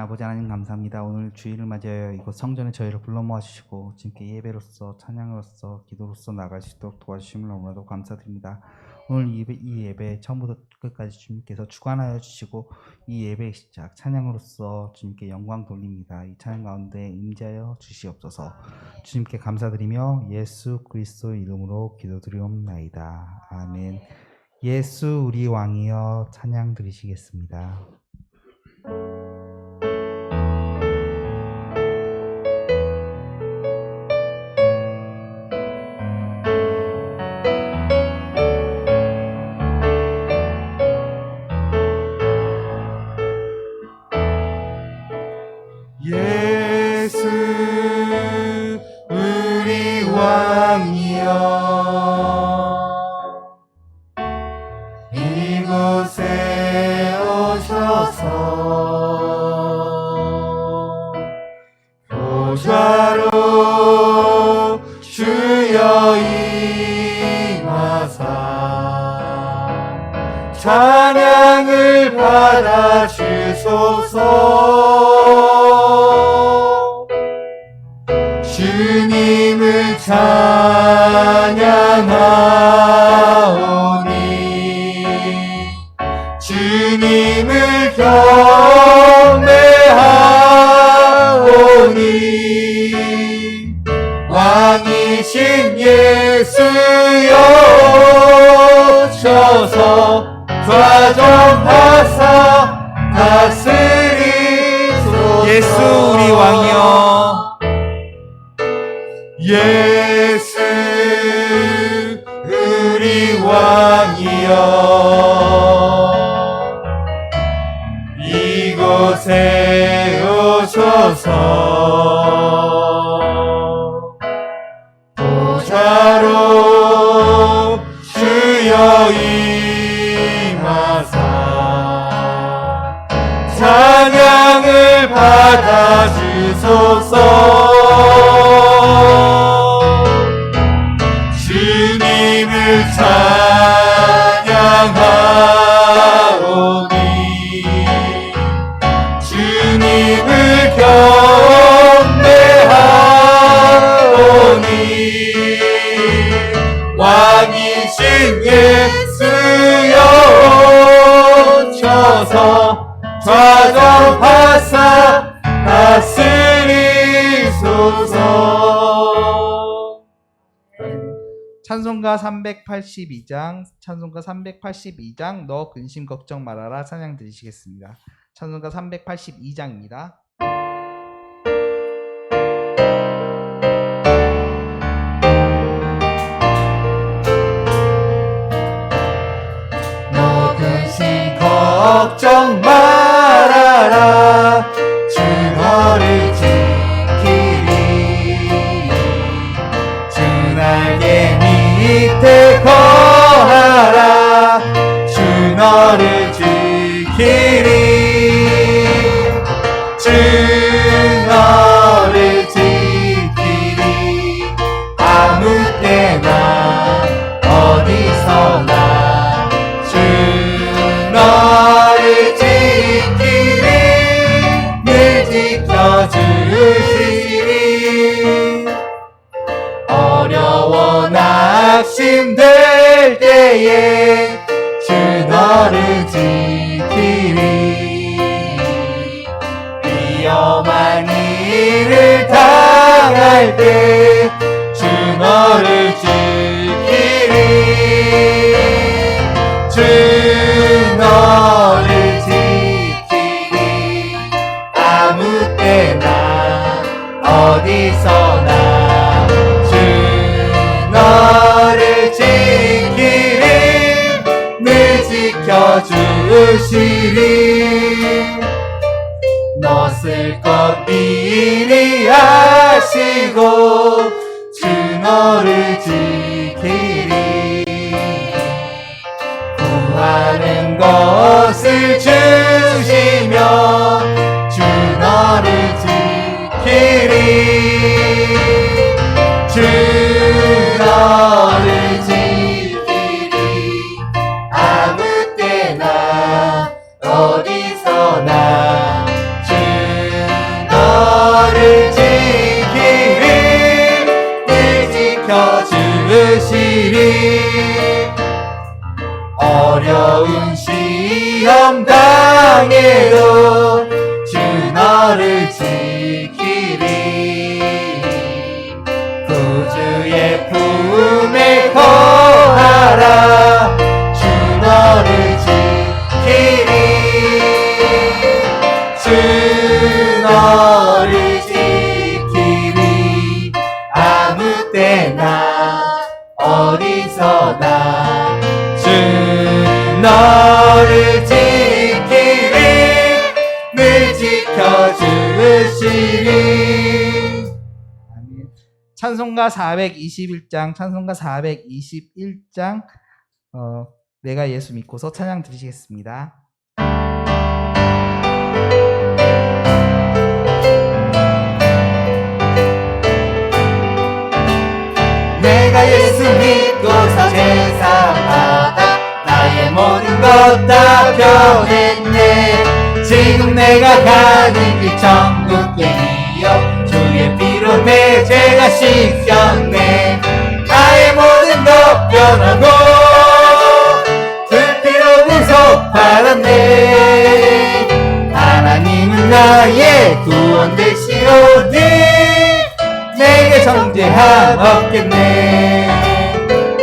아버지 하나님 감사합니다. 오늘 주일을 맞이하여 이곳 성전에 저희를 불러 모아주시고 주님께 예배로서 찬양으로서 기도로서 나갈 수 있도록 도와주심을 너무나도 감사드립니다. 오늘 이 예배 처음부터 끝까지 주님께서 주관하여 주시고 이 예배의 시작 찬양으로서 주님께 영광 돌립니다. 이 찬양 가운데 임재하여 주시옵소서. 주님께 감사드리며 예수 그리스도 이름으로 기도드리옵나이다. 아멘. 예수 우리 왕이여 찬양 드리시겠습니다. 예수 우리 왕이여 이곳에 오셔서 보좌로 주여 임하사 찬양을 받아 주소서. 주님을 찬양하오니 주님을 경배하오니 왕이신 예수여 오셔서 좌정하사 다스리소서. 예수 우리 왕이여 예수 우리 왕이여 이곳에 오셔서 보좌로 주여 임하사 찬양을 받아 주소서. 주님을 찬양하오니 주님을 경배하오니 왕이신 예수여 오셔서 좌정하사 다스리소서. 찬송가 382장 너 근심 걱정 말아라 찬양 드리시겠습니다. 찬송가 382장입니다. 너 근심 걱정 말아라 주 너를 지키리 주 날개 밑에 거하라 주 너를 지키리 주 너를 지키리 아무 때나 어디서나 주 너를 지키리 늘 지켜주시리 어려워 낙심될 때에 주 너를 지키리 위험한 일을 당할 때 주 너를 지키리 주 너를 지키리 아무 때나 어디서나 주 너를 지키리 늘 지켜주시리 너 쓸 것 미리 아시고 주 너를 지키리 구하는 것을 주시며 주 너를 지키리 주 너를 지키리 아무 때나 어디서나 주 어려운 시험 당해도 주 너를 지키리. 구주의 품에 거하라. 주 너를 지키리. 주 너를 지키리. 아무 때나 어디서나 주 너를 지키리. 늘 지켜주시리. 찬송가 421장, 찬송가 421장, 내가 예수 믿고서 찬양 드리시겠습니다. 내가 예수 믿고서 세상 바다 나의 모든 것 다 변했네. 지금 내가 가는 길 천국행이여 주의 피로 내 죄가 씻겼네. 나의 모든 것 변하고 그 피로 구속받았네. 하나님은 나의 구원 되시오니 내게 정죄함 없겠네.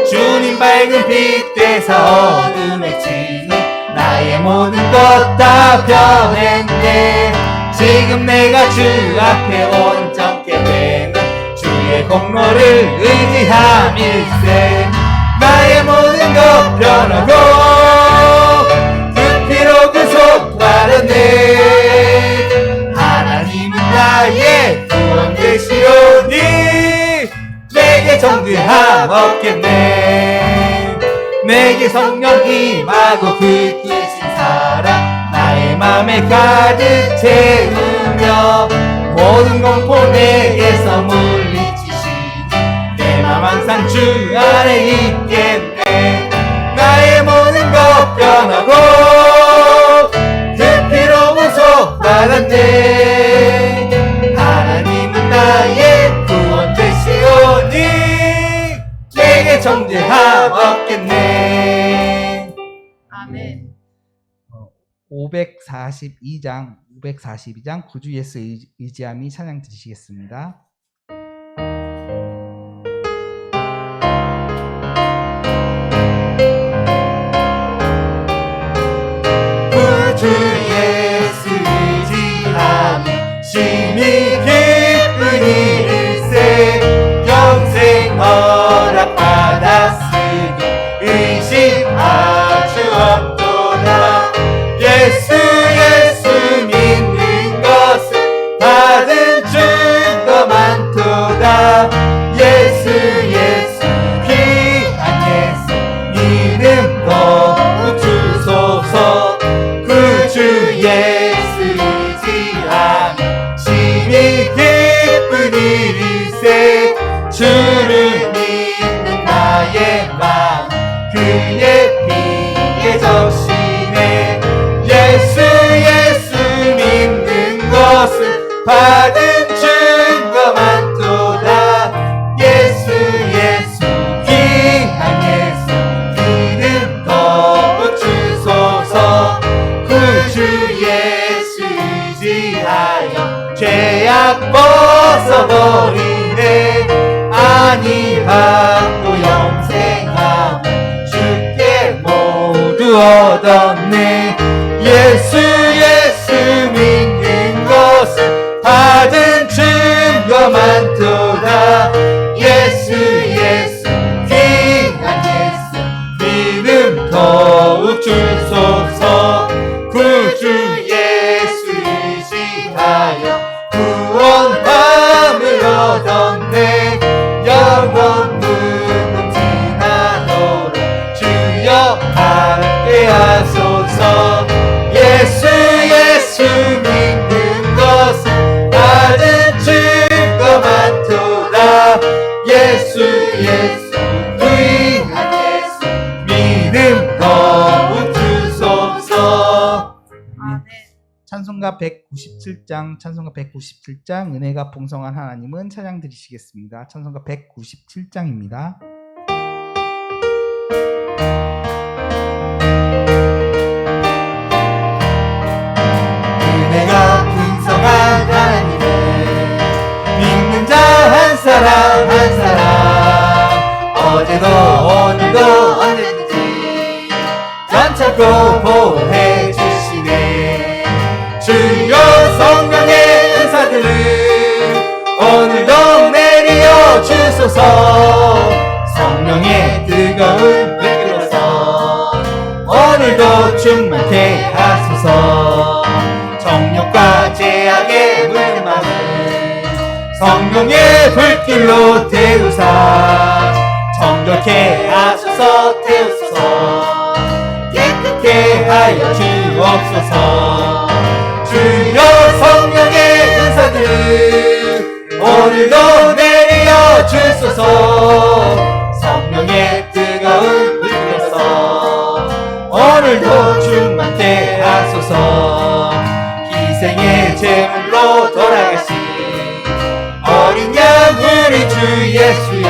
주님 밝은 빛 되사 어둠에 치는 나의 모든 것 다 변했네. 지금 내가 주 앞에 온전케 되는 주의 공로를 의지함일세. 나의 모든 것 변하고 그 피로 구속받았네. 하나님은 나의 구원 되시오니 내게 정죄함 없겠네. 내게 성령 임하고 그 크신 사랑 나의 맘에 가득 채우며 모든 공포 내게서 물리치시니 내 맘 항상 주 안에 있겠네. 나의 모든 것 변하고 그 피로 구속받았네. 하나님은 나의 구원 되시오니 내게 정죄함 없겠네. 아멘. 542장 구주 예수 의지함이 찬양 드리시겠습니다. 구주 예수 의지함이 심히 기쁜 일일세. 영생 허락받았으니 의심 아주 없도다. 예수 믿는 것은 받은 증거 많도다. 예수 귀한 예수 믿음 더욱 주소서. 구주 예수 의지함이 심히 기쁜 일일세. 주를 믿는 나의 마음 그의 피에 적시네. 예수 믿는 것은 받은 증거 많도다. 예수 귀한 예수 믿음 더욱 주소서. 구주 예수 의지하여 죄악 벗어버리네. 안위 받고 영생함 주께 모두 얻었네. 예수 믿는 것은 받은 증거 많도다. 예수 귀한 예수 믿음 더욱 주소서. 구주 예수 의지하여 구원함을 얻었네. 영원 무궁지나도록 주여 함께하소서. 예수 믿는 것은 받은 증거 많도다. 예수 귀한 예수 믿음 더욱 주소서. 찬송가 197장 은혜가 풍성한 하나님은 찬양 드리시겠습니다. 찬송가 197장입니다. 넓고 보호해 주시네. 주여 성령의 은사들을 오늘도 내려 주소서. 성령의 뜨거운 불길로서 오늘도 충만케 하소서. 정욕과 죄악의 물만을 성령의 불길로 태우사 정결케 하소서. 태우소서. 깨끗게 하여 주옵소서. 주여 성령의 은사들 오늘도 내려 주소서. 성령의 뜨거운 불길로서 오늘도 충만케 하소서. 희생의 제물로 돌아가신 어린 양 우리 주 예수여,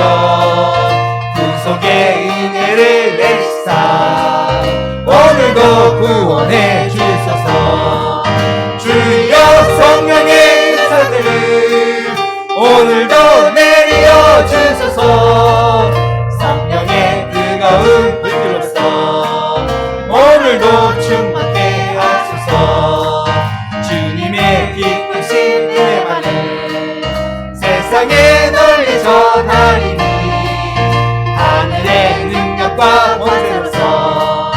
구속의 은혜를 내리시사 오늘도 구원해 주소서. 주여 성령의 은사들을 오늘도 내려 주소서. 성령의 뜨거운 불길로서 오늘도 충만케 하소서. 주님의 기쁘신 은혜만을 세상에 널리 전하리니 하늘의 능력과 권세로서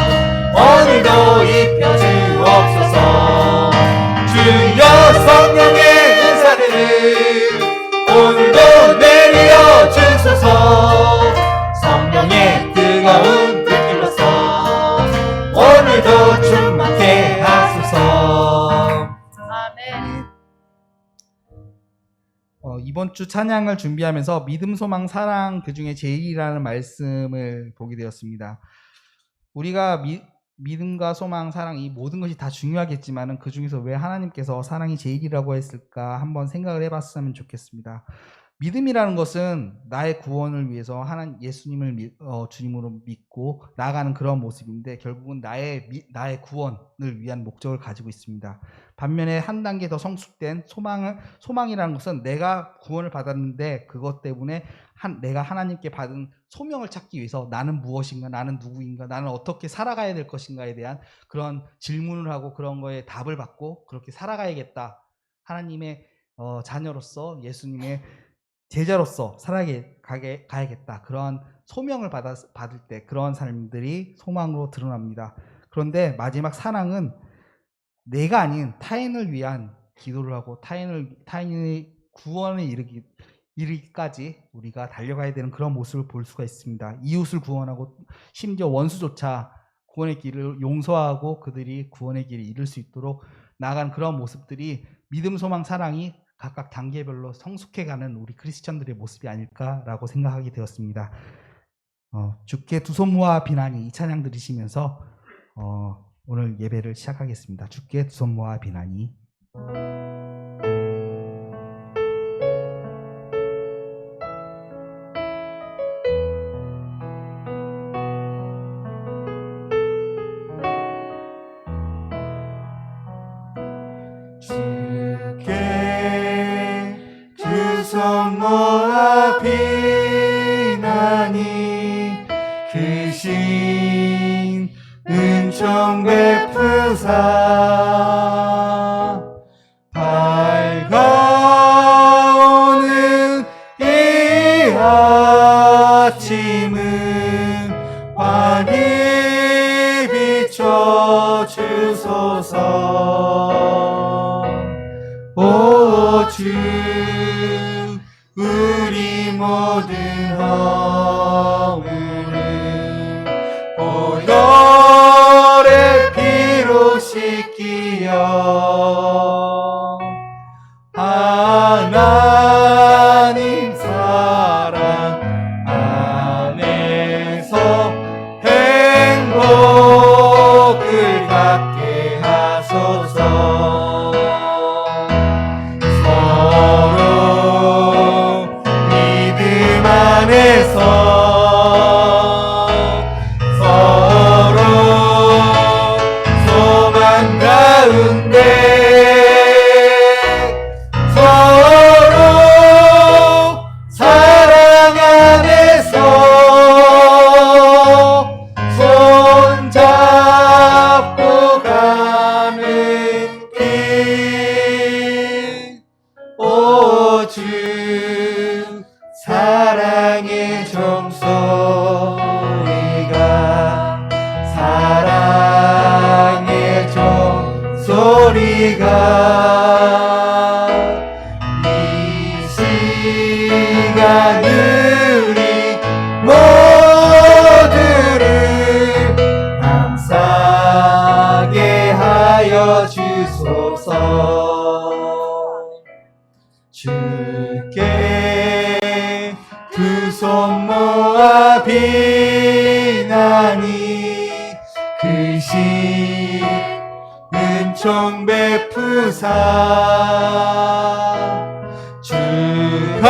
오늘도 입혀 주옵소서. 주여 성령의 은사들을 오늘도 내려 주소서. 성령의 뜨거운 불길로서 오늘도 충만케 하소서. 아멘. 이번 주 찬양을 준비하면서 믿음, 소망, 사랑 그 중에 제일이라는 말씀을 보게 되었습니다. 우리가 믿음과 소망, 사랑 이 모든 것이 다 중요하겠지만은 그 중에서 왜 하나님께서 사랑이 제일이라고 했을까 한번 생각을 해봤으면 좋겠습니다. 믿음이라는 것은 나의 구원을 위해서 예수님을 주님으로 믿고 나아가는 그런 모습인데 결국은 나의 구원을 위한 목적을 가지고 있습니다. 반면에 한 단계 더 성숙된 소망이라는 것은 내가 구원을 받았는데 그것 때문에 내가 하나님께 받은 소명을 찾기 위해서 나는 무엇인가, 나는 누구인가, 나는 어떻게 살아가야 될 것인가에 대한 그런 질문을 하고 그런 거에 답을 받고 그렇게 살아가야겠다. 하나님의 자녀로서 예수님의 제자로서 가야겠다. 그런 소명을 받을 때 그런 삶들이 소망으로 드러납니다. 그런데 마지막 사랑은 내가 아닌 타인을 위한 기도를 하고 타인의 구원에 이르기까지 우리가 달려가야 되는 그런 모습을 볼 수가 있습니다. 이웃을 구원하고 심지어 원수조차 구원의 길을 용서하고 그들이 구원의 길을 이룰 수 있도록 나아가는 그런 모습들이 믿음, 소망, 사랑이 각각 단계별로 성숙해가는 우리 크리스천들의 모습이 아닐까라고 생각하게 되었습니다. 주께 두 손 모아 비나니 이 찬양 들으시면서 오늘 예배를 시작하겠습니다. 주께 두 손 모아 비나니. 손 모아 비나니 크신 은총 베푸사 밝아오는 이 아침은 환히 비춰 주소서. 오 주 우리 모든 허물을 보혈의 피로 씻기어 하나님 사랑 안에서 행복을 갖게 하소서. 서로 소망 가운데 서로 주 사랑의 종소리가 사랑의 종소리가 이 시간 우리 모두를 감싸게 하여 주소서. 주께 두 손 모아 비나니 크신 은총 베푸사 주가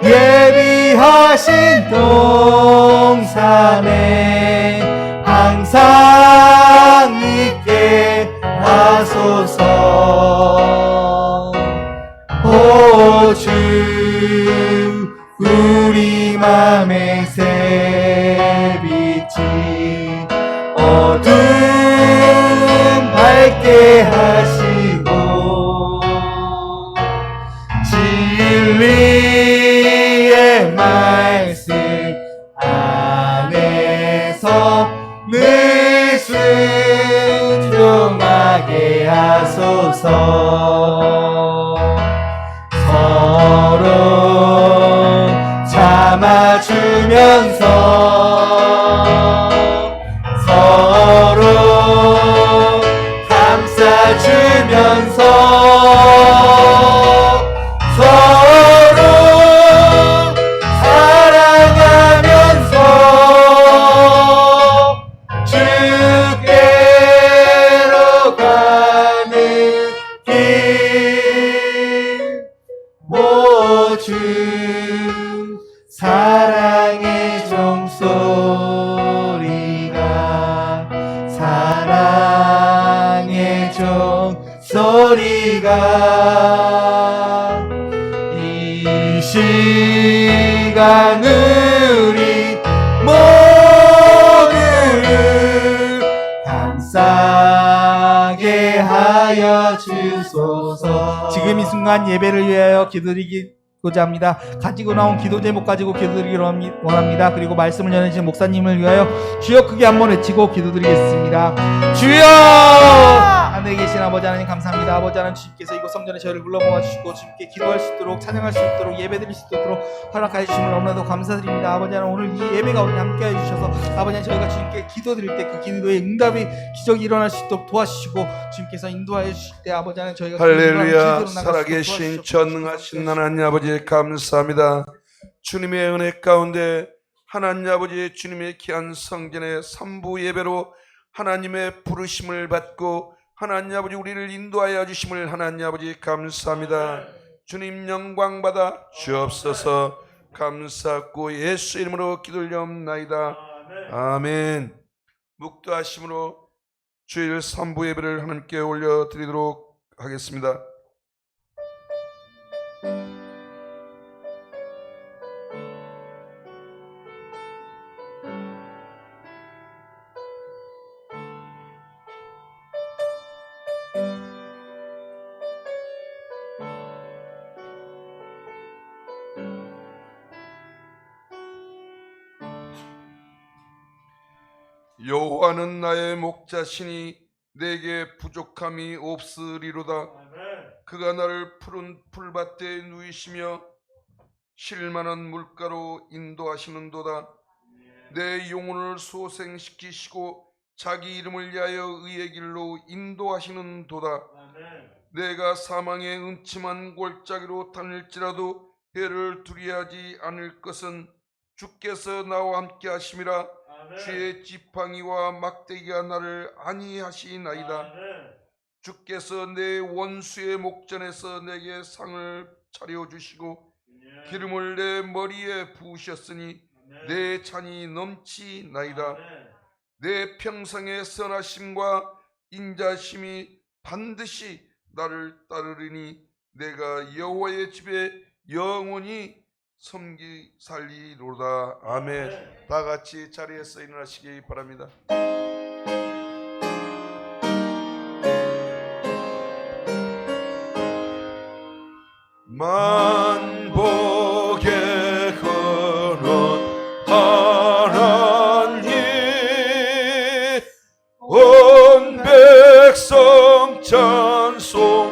예비하신 동산에 항상 있게 하소서. 오 주 우리 맘의 새빛이 어둠 밝게 하시고 진리의 말씀 안에서 늘 순종하게 하소서. 서로 참아주면서 서로 감싸주면서 서로 사랑하면서 주께로 가는 길. 오 주 사랑의 종소리가 사랑의 종소리가 이 시간 우리 모두를 감싸게 하여 주소서. 지금 이 순간 예배를 위하여 기도드리고자 합니다. 가지고 나온 기도 제목 가지고 기도드리기를 원합니다. 그리고 말씀을 전해주신 목사님을 위하여 주여 크게 한번 외치고 기도드리겠습니다. 주여! 하늘에 계신 아버지 하나님 감사합니다. 아버지 하나님 주님께서 이곳 성전에 저희를 불러 모아주시고 주님께 기도할 수 있도록 찬양할 수 있도록 예배드릴 수 있도록 허락하여 주심을 너무나도 감사드립니다. 아버지 하나님 오늘 이 예배 가운데 함께해 주셔서 아버지 하나님 저희가 주님께 기도드릴 때 그 기도의 응답이 기적이 일어날 수 있도록 도와주시고 주님께서 인도하여 주실 때 아버지 하나님 저희가 할렐루야. 살아계신 전능하신 하나님 아버지 감사합니다. 주님의 은혜 가운데 하나님 아버지 주님의 귀한 성전의 삼부 예배로 하나님의 부르심을 받고 하나님 아버지 우리를 인도하여 주심을 하나님 아버지 감사합니다. 주님 영광 받아 주옵소서. 감사하고 예수 이름으로 기도올리옵나이다. 아멘. 묵도하심으로 주일 3부 예배를 하나님께 올려드리도록 하겠습니다. 여호와는 나의 목자시니 내게 부족함이 없으리로다. 그가 나를 푸른 풀밭에 누이시며 쉴만한 물가로 인도하시는도다. 내 영혼을 소생시키시고 자기 이름을 위하여 의의 길로 인도하시는도다. 내가 사망의 음침한 골짜기로 다닐지라도 해를 두려워하지 않을 것은 주께서 나와 함께 하심이라. 주의 지팡이와 막대기가 나를 안위하시나이다. 주께서 내 원수의 목전에서 내게 상을 차려주시고 기름을 내 머리에 부으셨으니 내 잔이 넘치나이다. 내 평생의 선하심과 인자심이 반드시 나를 따르리니 내가 여호와의 집에 영원히 섬기 살리로다. 아멘. 다 같이 자리에서 일어나시기 바랍니다. 만복의 근원 하나님 온 백성 찬송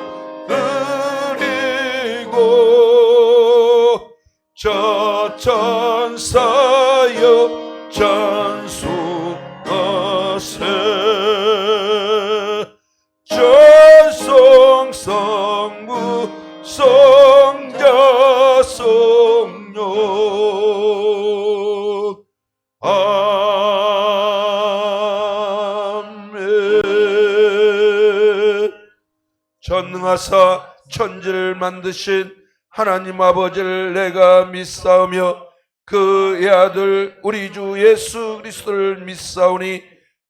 드리고 저 천사여 찬송하세 전성 성부 성자 성령 아멘. 전능하사 천지를 만드신 하나님 아버지를 내가 믿사오며 그의 아들 우리 주 예수 그리스도를 믿사오니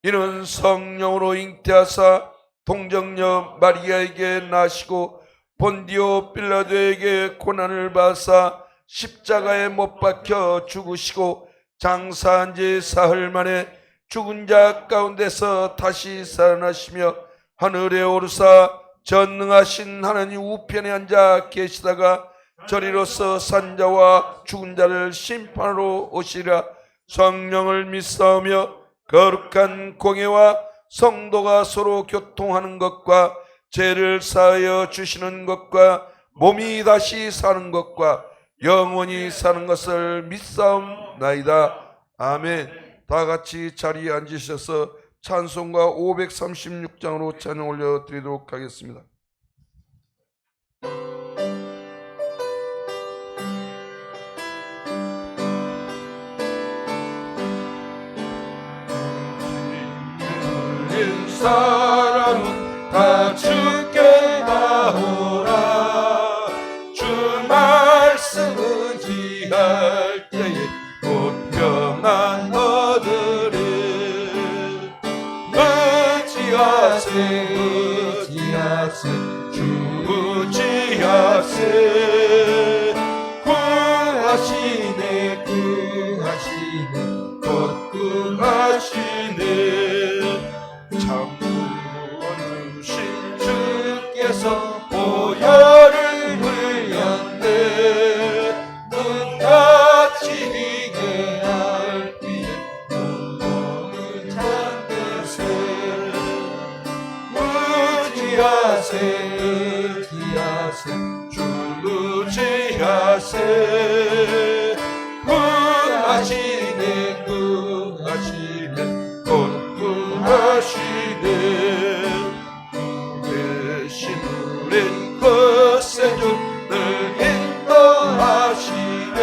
이는 성령으로 잉태하사 동정녀 마리아에게 나시고 본디오 빌라도에게 고난을 받사 십자가에 못 박혀 죽으시고 장사한 지 사흘 만에 죽은 자 가운데서 다시 살아나시며 하늘에 오르사 전능하신 하나님 우편에 앉아 계시다가 저리로서 산자와 죽은 자를 심판하러 오시리라. 성령을 믿사오며 거룩한 공예와 성도가 서로 교통하는 것과 죄를 사하여 주시는 것과 몸이 다시 사는 것과 영원히 사는 것을 믿사옵나이다. 아멘. 다 같이 자리에 앉으셔서 찬송가 536장으로 찬양 올려드리도록 하겠습니다. 사람은 다 주께 나오라. 주 말씀 의지할 때에 곧 평안 얻으리. 의지하세 의지하세 주 의지하세. 구하시네 구하시네 곧 구하시네. 참구원주신 주께서 보혈을 흘렸네. 눈같이 희게 할 때에 눈물을 참으세. 의지하세 의지하세 주 의지하세. 구하시네 구하시네 곧 구하시네. 대신 우린 거세주를 인도하시네.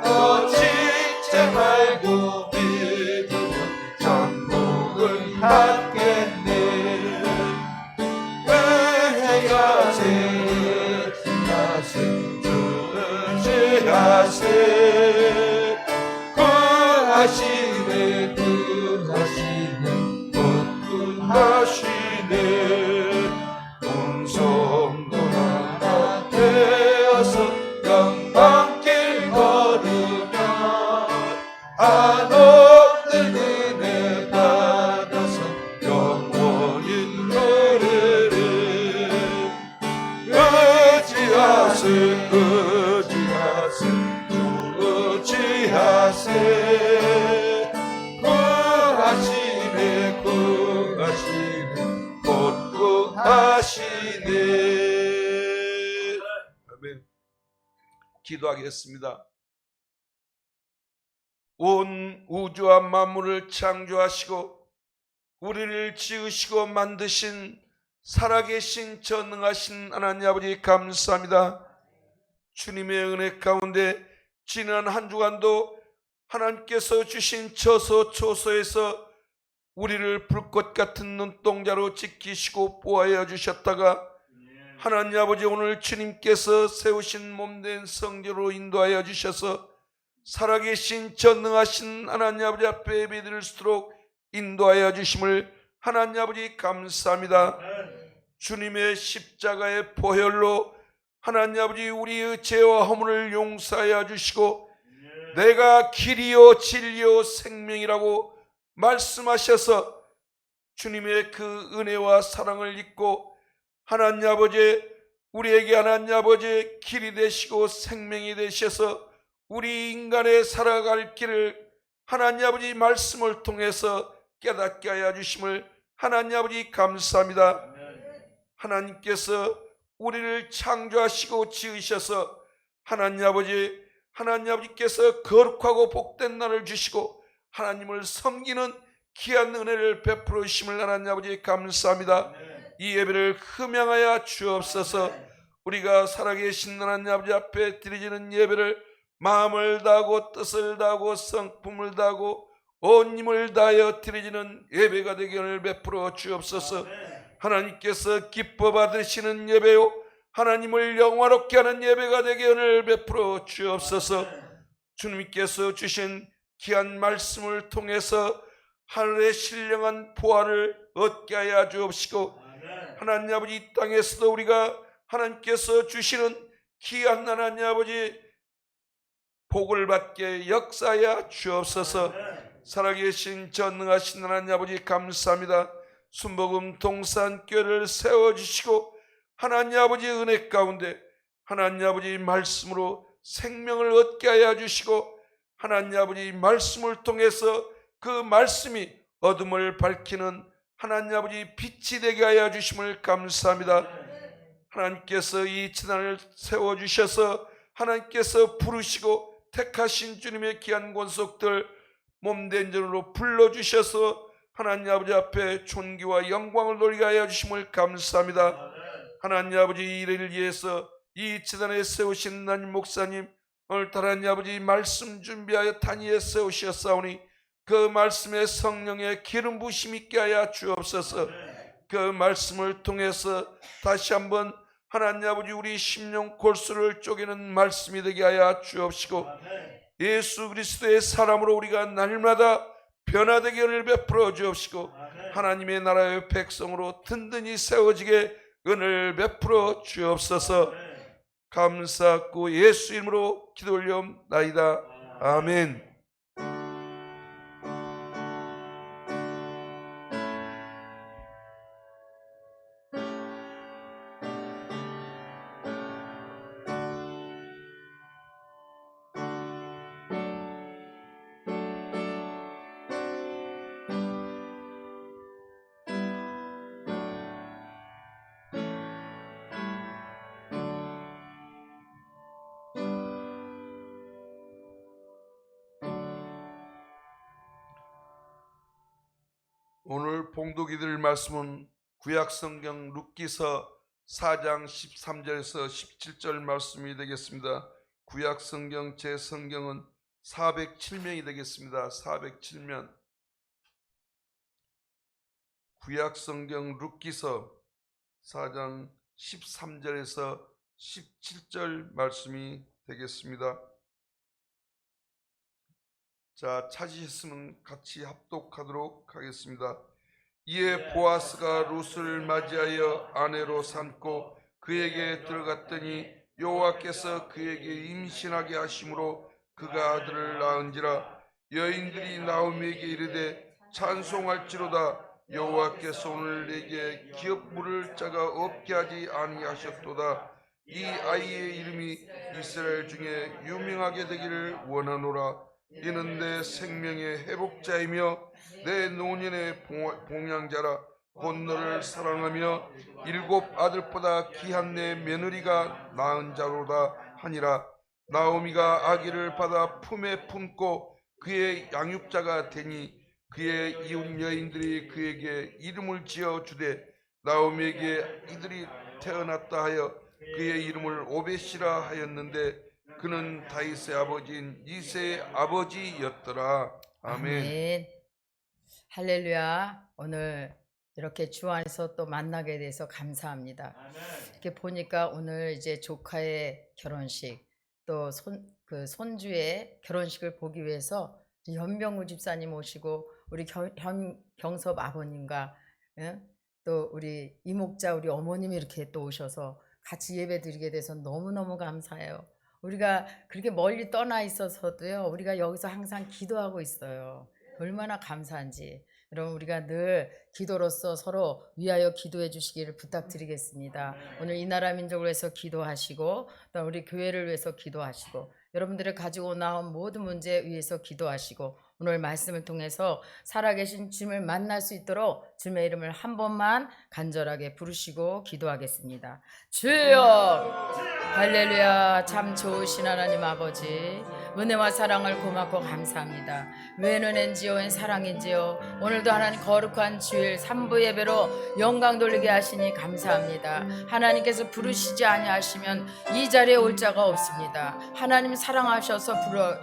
놓치지 말고 믿으면 천국을 받겠네. 의지하세 의지하세 주 의지하세. 구하시네 구하시네 곧 구하시네. 온 성도 하나 되어서 영광길 걸으며 한없는 은혜 받아서 영원히 노래를. 의지하세 의지하세 주 의지하세. 구하시네 구하시네 곧 구하시네. 아멘. 기도하겠습니다. 온 우주와 만물을 창조하시고 우리를 지으시고 만드신 살아계신 전능하신 하나님 아버지 감사합니다. 주님의 은혜 가운데 지난 한 주간도 하나님께서 주신 처소초소에서 우리를 불꽃 같은 눈동자로 지키시고 보호하여 주셨다가 하나님 아버지 오늘 주님께서 세우신 몸된 성전으로 인도하여 주셔서 살아계신 전능하신 하나님 아버지 앞에 예배드릴 수 있도록 인도하여 주심을 하나님 아버지 감사합니다. 주님의 십자가의 보혈로 하나님 아버지 우리의 죄와 허물을 용서하여 주시고 내가 길이요 진리요 생명이라고 말씀하셔서 주님의 그 은혜와 사랑을 잊고 하나님 아버지 우리에게 하나님 아버지 길이 되시고 생명이 되셔서 우리 인간의 살아갈 길을 하나님 아버지 말씀을 통해서 깨닫게 하여 주심을 하나님 아버지 감사합니다. 하나님께서 우리를 창조하시고 지으셔서 하나님 아버지께서 거룩하고 복된 날을 주시고 하나님을 섬기는 귀한 은혜를 베풀어 주심을 하나님 아버지 감사합니다. 이 예배를 흠양하여 주옵소서. 우리가 살아계신 하나님 아버지 앞에 드리지는 예배를 마음을 다하고 뜻을 다하고 성품을 다하고 온 힘을 다하여 드리지는 예배가 되기를 베풀어 주옵소서. 하나님께서 기뻐 받으시는 예배요 하나님을 영화롭게 하는 예배가 되기를 베풀어 주옵소서. 주님께서 주신 귀한 말씀을 통해서 하늘의 신령한 보화를 얻게 하여 주옵시고 하나님 아버지 이 땅에서도 우리가 하나님께서 주시는 귀한 하나님 아버지 복을 받게 역사하여 주옵소서. 살아계신 전능하신 하나님 아버지 감사합니다. 순복음 동산교회를 세워주시고 하나님 아버지 은혜 가운데 하나님 아버지 말씀으로 생명을 얻게 하여 주시고 하나님 아버지 말씀을 통해서 그 말씀이 어둠을 밝히는 하나님 아버지 빛이 되게 하여 주심을 감사합니다. 하나님께서 이 지단을 세워주셔서 하나님께서 부르시고 택하신 주님의 귀한 권속들 몸된 전으로 불러주셔서 하나님 아버지 앞에 존귀와 영광을 돌리게 하여 주심을 감사합니다. 하나님 아버지 이 일을 위해서 이 지단에 세우신 하나님 목사님 오늘 하나님 아버지 말씀 준비하여 단위에 세우셨사오니 그 말씀에 성령의 기름 부심 있게 하여 주옵소서. 그 말씀을 통해서 다시 한번 하나님 아버지 우리 심령 골수를 쪼개는 말씀이 되게 하여 주옵시고 예수 그리스도의 사람으로 우리가 날마다 변화되기를 베풀어 주옵시고 하나님의 나라의 백성으로 든든히 세워지게 은혜를 베풀어 주옵소서. 감사하고 예수 이름으로 기도 올려옵나이다. 아멘. 오늘 봉독이 될 말씀은 구약성경 룻기서 4장 13절에서 17절 말씀이 되겠습니다. 구약성경 제 성경은 407면이 되겠습니다. 407면. 구약성경 룻기서 4장 13절에서 17절 말씀이 되겠습니다. 자, 찾으셨으면 같이 합독하도록 하겠습니다. 이에 보아스가 룻을 맞이하여 아내로 삼고 그에게 들어갔더니 여호와께서 그에게 임신하게 하심으로 그가 아들을 낳은지라. 여인들이 나오미에게 이르되 찬송할지로다. 여호와께서 오늘 내게 기업 물을 자가 없게 하지 아니하셨도다. 이 아이의 이름이 이스라엘 중에 유명하게 되기를 원하노라. 이는 내 생명의 회복자이며 내 노년의 봉양자라. 곧 너를 사랑하며 7 아들보다 귀한 내 며느리가 낳은 자로다 하니라. 나오미가 아기를 받아 품에 품고 그의 양육자가 되니 그의 이웃 여인들이 그에게 이름을 지어 주되 나오미에게 이들이 태어났다 하여 그의 이름을 오벳이라 하였는데 그는 다윗의 아버지인 이새의 아버지였더라. 아멘. 아멘. 할렐루야. 오늘 이렇게 주 안에서 또 만나게 돼서 감사합니다. 이렇게 보니까 오늘 이제 조카의 결혼식 또 손주의 결혼식을 보기 위해서 현병우 집사님 오시고 우리 경섭 아버님과 또 우리 이목자 우리 어머님이 이렇게 또 오셔서 같이 예배 드리게 돼서 너무너무 감사해요. 우리가 그렇게 멀리 떠나 있어서도요, 우리가 여기서 항상 기도하고 있어요. 얼마나 감사한지. 여러분 우리가 늘 기도로서 서로 위하여 기도해 주시기를 부탁드리겠습니다. 오늘 이 나라 민족을 위해서 기도하시고 또 우리 교회를 위해서 기도하시고 여러분들이 가지고 나온 모든 문제 위해서 기도하시고 오늘 말씀을 통해서 살아계신 주님을 만날 수 있도록 주님의 이름을 한 번만 간절하게 부르시고 기도하겠습니다. 주여 할렐루야. 참 좋으신 하나님 아버지, 은혜와 사랑을 고맙고 감사합니다. 웬 은혜인지요 웬 사랑인지요. 오늘도 하나님 거룩한 주일 3부 예배로 영광 돌리게 하시니 감사합니다. 하나님께서 부르시지 아니하시면 이 자리에 올 자가 없습니다. 하나님 사랑하셔서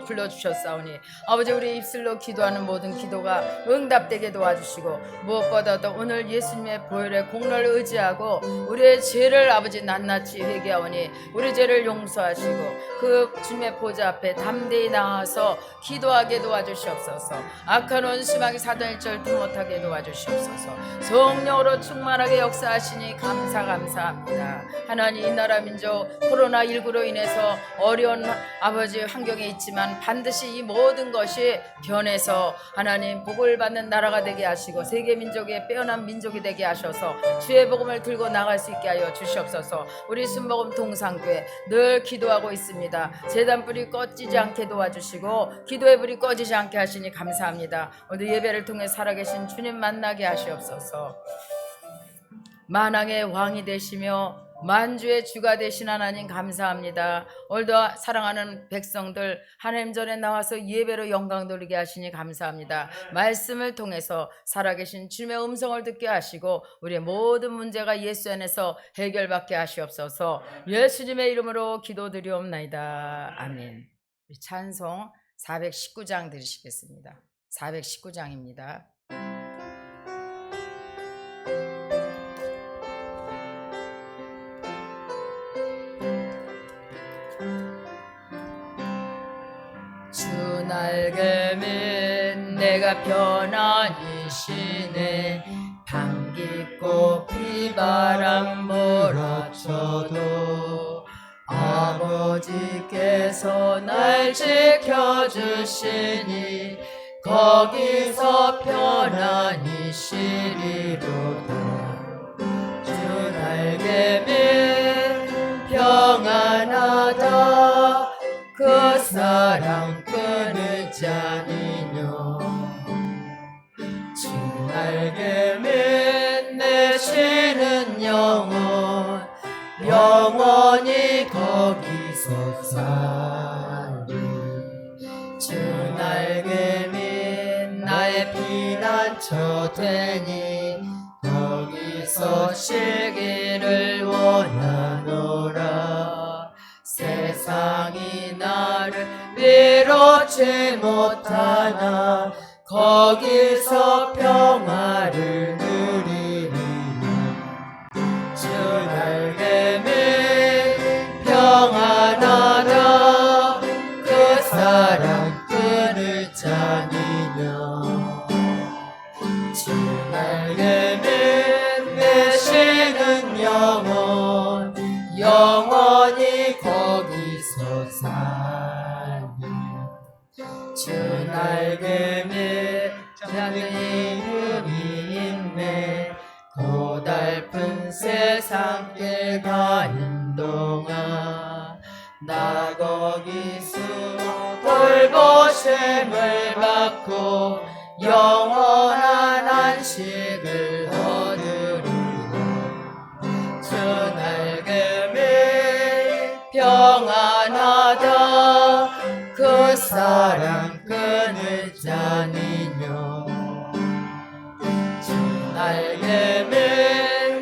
불러주셨사오니 아버지, 우리 입술로 기도하는 모든 기도가 응답되게 도와주시고 무엇보다도 오늘 예수님의 보혈의 공로를 의지하고 우리의 죄를 아버지 낱낱이 회개하오니 우리 죄를 용서하시고 그 주님의 보좌 앞에 담대히 나와서 기도하게 도와주시옵소서. 악한 원수마귀 사단의 절도 못하게 도와주시옵소서. 성령으로 충만하게 역사하시니 감사합니다. 하나님, 이 나라 민족 코로나19로 인해서 어려운 아버지 환경에 있지만 반드시 이 모든 것이 변해서 하나님 복을 받는 나라가 되게 하시고 세계 민족의 빼어난 민족이 되게 하셔서 주의 복음을 들고 나갈 수 있게 하여 주시옵소서. 우리 순복음 동상교회 늘 기도하고 있습니다. 제단불이 꺼지지 않게 도와주시고 기도의 불이 꺼지지 않게 하시니 감사합니다. 오늘 예배를 통해 살아계신 주님 만나게 하시옵소서. 만왕의 왕이 되시며 만주의 주가 되신 하나님 감사합니다. 오늘도 사랑하는 백성들 하나님 전에 나와서 예배로 영광 돌리게 하시니 감사합니다. 말씀을 통해서 살아계신 주님의 음성을 듣게 하시고 우리의 모든 문제가 예수 안에서 해결받게 하시옵소서. 예수님의 이름으로 기도드리옵나이다. 아멘. 우리 찬송 419장 들으시겠습니다. 419장입니다. 낡으면 내가 편안히 쉬네. 밤깊고 비바람 몰아쳐도 아버지께서 날 지켜주시니 거기서 편안히 쉬리로다. 주 날개면 평안하다. 그 사랑 끊을지 아니뇨. 주 날개면 내 쉬는 영혼 영원히 거기서 살리. 주 날개면 나의 피난처 되니 거기서 쉬기를 원하노라. 세상이 나를 위로치 못하나 거기서 평화를 누리리라. 주 날개면 평안하다. 그 사랑 끊을 자니며. 주 날개면 내 쉬는 영혼 영원히 거기서 살리. 주 날개에 작은 이름이 있네. 고달픈 세상 길 가는 동안 나 거기서 돌보심을 받고 영원한 안식을 얻으리라. 주 날개에 평안하다. 그 사랑 끊을 자니뇨. 주 날개에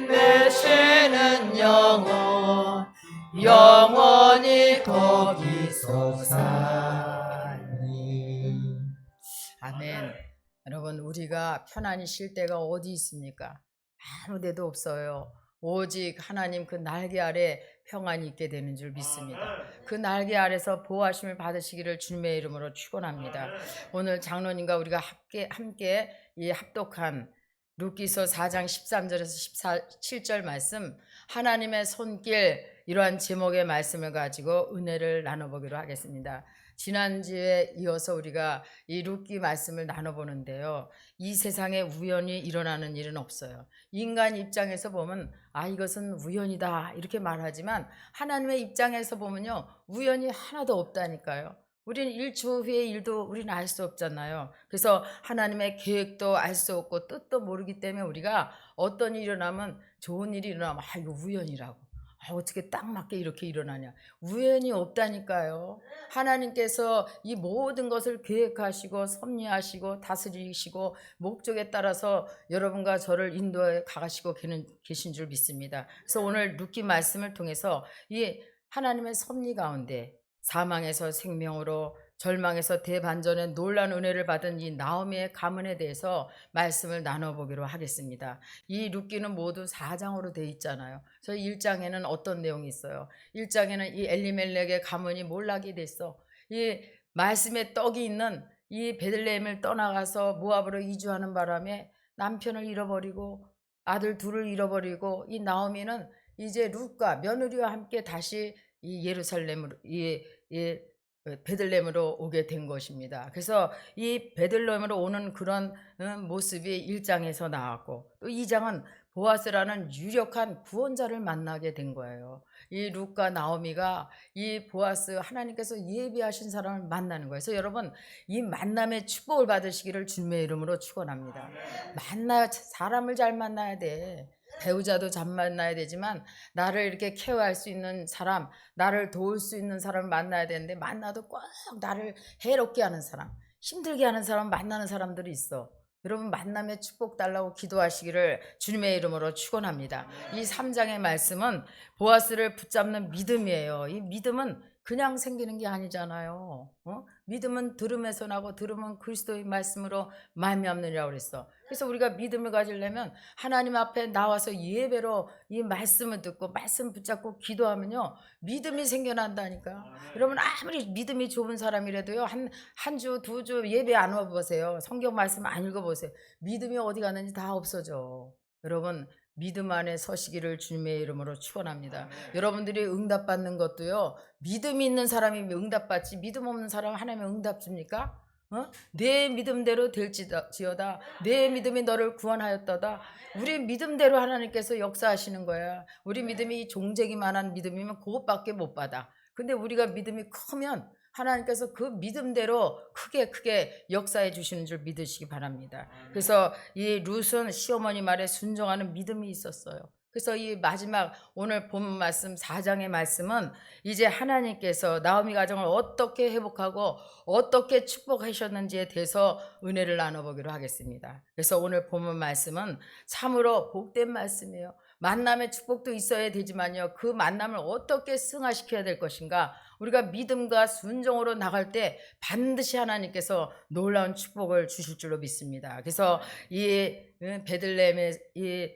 내 쉬는 영혼 영원히 거기서 살리. 아멘. 여러분, 우리가 편안히 쉴 데가 어디 있습니까? 아무 데도 없어요. 오직 하나님 그 날개 아래 평안이 있게 되는 줄 믿습니다. 그 날개 아래서 보호하심을 받으시기를 주님의 이름으로 축원합니다. 오늘 장로님과 우리가 함께 이 합독한 룻기서 4장 13절에서 17절 말씀, 하나님의 손길, 이러한 제목의 말씀을 가지고 은혜를 나눠보기로 하겠습니다. 지난주에 이어서 우리가 이 룻기 말씀을 나눠보는데요. 이 세상에 우연히 일어나는 일은 없어요. 인간 입장에서 보면 이것은 우연이다 이렇게 말하지만 하나님의 입장에서 보면요, 우연이 하나도 없다니까요. 우리는 1초 후의 일도 우리는 알 수 없잖아요. 그래서 하나님의 계획도 알 수 없고 뜻도 모르기 때문에 우리가 어떤 일이 일어나면, 좋은 일이 일어나면 이거 우연이라고, 어떻게 딱 맞게 이렇게 일어나냐. 우연이 없다니까요. 하나님께서 이 모든 것을 계획하시고 섭리하시고 다스리시고 목적에 따라서 여러분과 저를 인도해 가시고 계신 줄 믿습니다. 그래서 오늘 룻기 말씀을 통해서 이 하나님의 섭리 가운데 사망에서 생명으로, 절망에서 대반전의 놀라운 은혜를 받은 이 나오미의 가문에 대해서 말씀을 나눠보기로 하겠습니다. 이 룻기는 모두 4장으로 되어 있잖아요. 그래서 1장에는 어떤 내용이 있어요? 1장에는 이 엘리멜렉의 가문이 몰락이 됐어. 이 말씀의 떡이 있는 이 베들레헴을 떠나가서 모압으로 이주하는 바람에 남편을 잃어버리고 아들 둘을 잃어버리고, 이 나오미는 이제 룻과 며느리와 함께 다시 이 예루살렘으로, 베들레헴으로 오게 된 것입니다. 그래서 이 베들레헴으로 오는 그런 모습이 1장에서 나왔고, 또 2장은 보아스라는 유력한 구원자를 만나게 된 거예요. 이 룻과 나오미가 이 보아스, 하나님께서 예비하신 사람을 만나는 거예요. 그래서 여러분, 이 만남의 축복을 받으시기를 주님의 이름으로 축원합니다. 사람을 잘 만나야 돼. 배우자도 잘 만나야 되지만 나를 이렇게 케어할 수 있는 사람, 나를 도울 수 있는 사람을 만나야 되는데, 만나도 꼭 나를 해롭게 하는 사람, 힘들게 하는 사람 만나는 사람들이 있어. 여러분, 만남의 축복 달라고 기도하시기를 주님의 이름으로 축원합니다. 이 3장의 말씀은 보아스를 붙잡는 믿음이에요. 이 믿음은 그냥 생기는 게 아니잖아요. 믿음은 들음에서 나고 들음은 그리스도의 말씀으로 말미암느니라고 그랬어. 그래서 우리가 믿음을 가지려면 하나님 앞에 나와서 예배로 이 말씀을 듣고 말씀 붙잡고 기도하면요, 믿음이 생겨난다니까. 여러분, 아무리 믿음이 좁은 사람이라도요, 한 주, 2주 예배 안 와보세요. 성경 말씀 안 읽어보세요. 믿음이 어디 갔는지 다 없어져. 여러분, 믿음 안에 서시기를 주님의 이름으로 축원합니다. 여러분들이 응답받는 것도요, 믿음이 있는 사람이 응답받지, 믿음 없는 사람은 하나님의 응답 줍니까? 내 믿음대로 될지어다. 내 믿음이 너를 구원하였다다. 우리 믿음대로 하나님께서 역사하시는 거야. 우리 믿음이 종재기만한 믿음이면 그것밖에 못 받아. 근데 우리가 믿음이 크면 하나님께서 그 믿음대로 크게 역사해 주시는 줄 믿으시기 바랍니다. 그래서 이 룻은 시어머니 말에 순종하는 믿음이 있었어요. 그래서 이 마지막 오늘 본 말씀 4장의 말씀은 이제 하나님께서 나오미 가정을 어떻게 회복하고 어떻게 축복하셨는지에 대해서 은혜를 나눠보기로 하겠습니다. 그래서 오늘 본 말씀은 참으로 복된 말씀이에요. 만남의 축복도 있어야 되지만요, 그 만남을 어떻게 승화시켜야 될 것인가, 우리가 믿음과 순종으로 나갈 때 반드시 하나님께서 놀라운 축복을 주실 줄로 믿습니다. 그래서 이 베들레헴의 이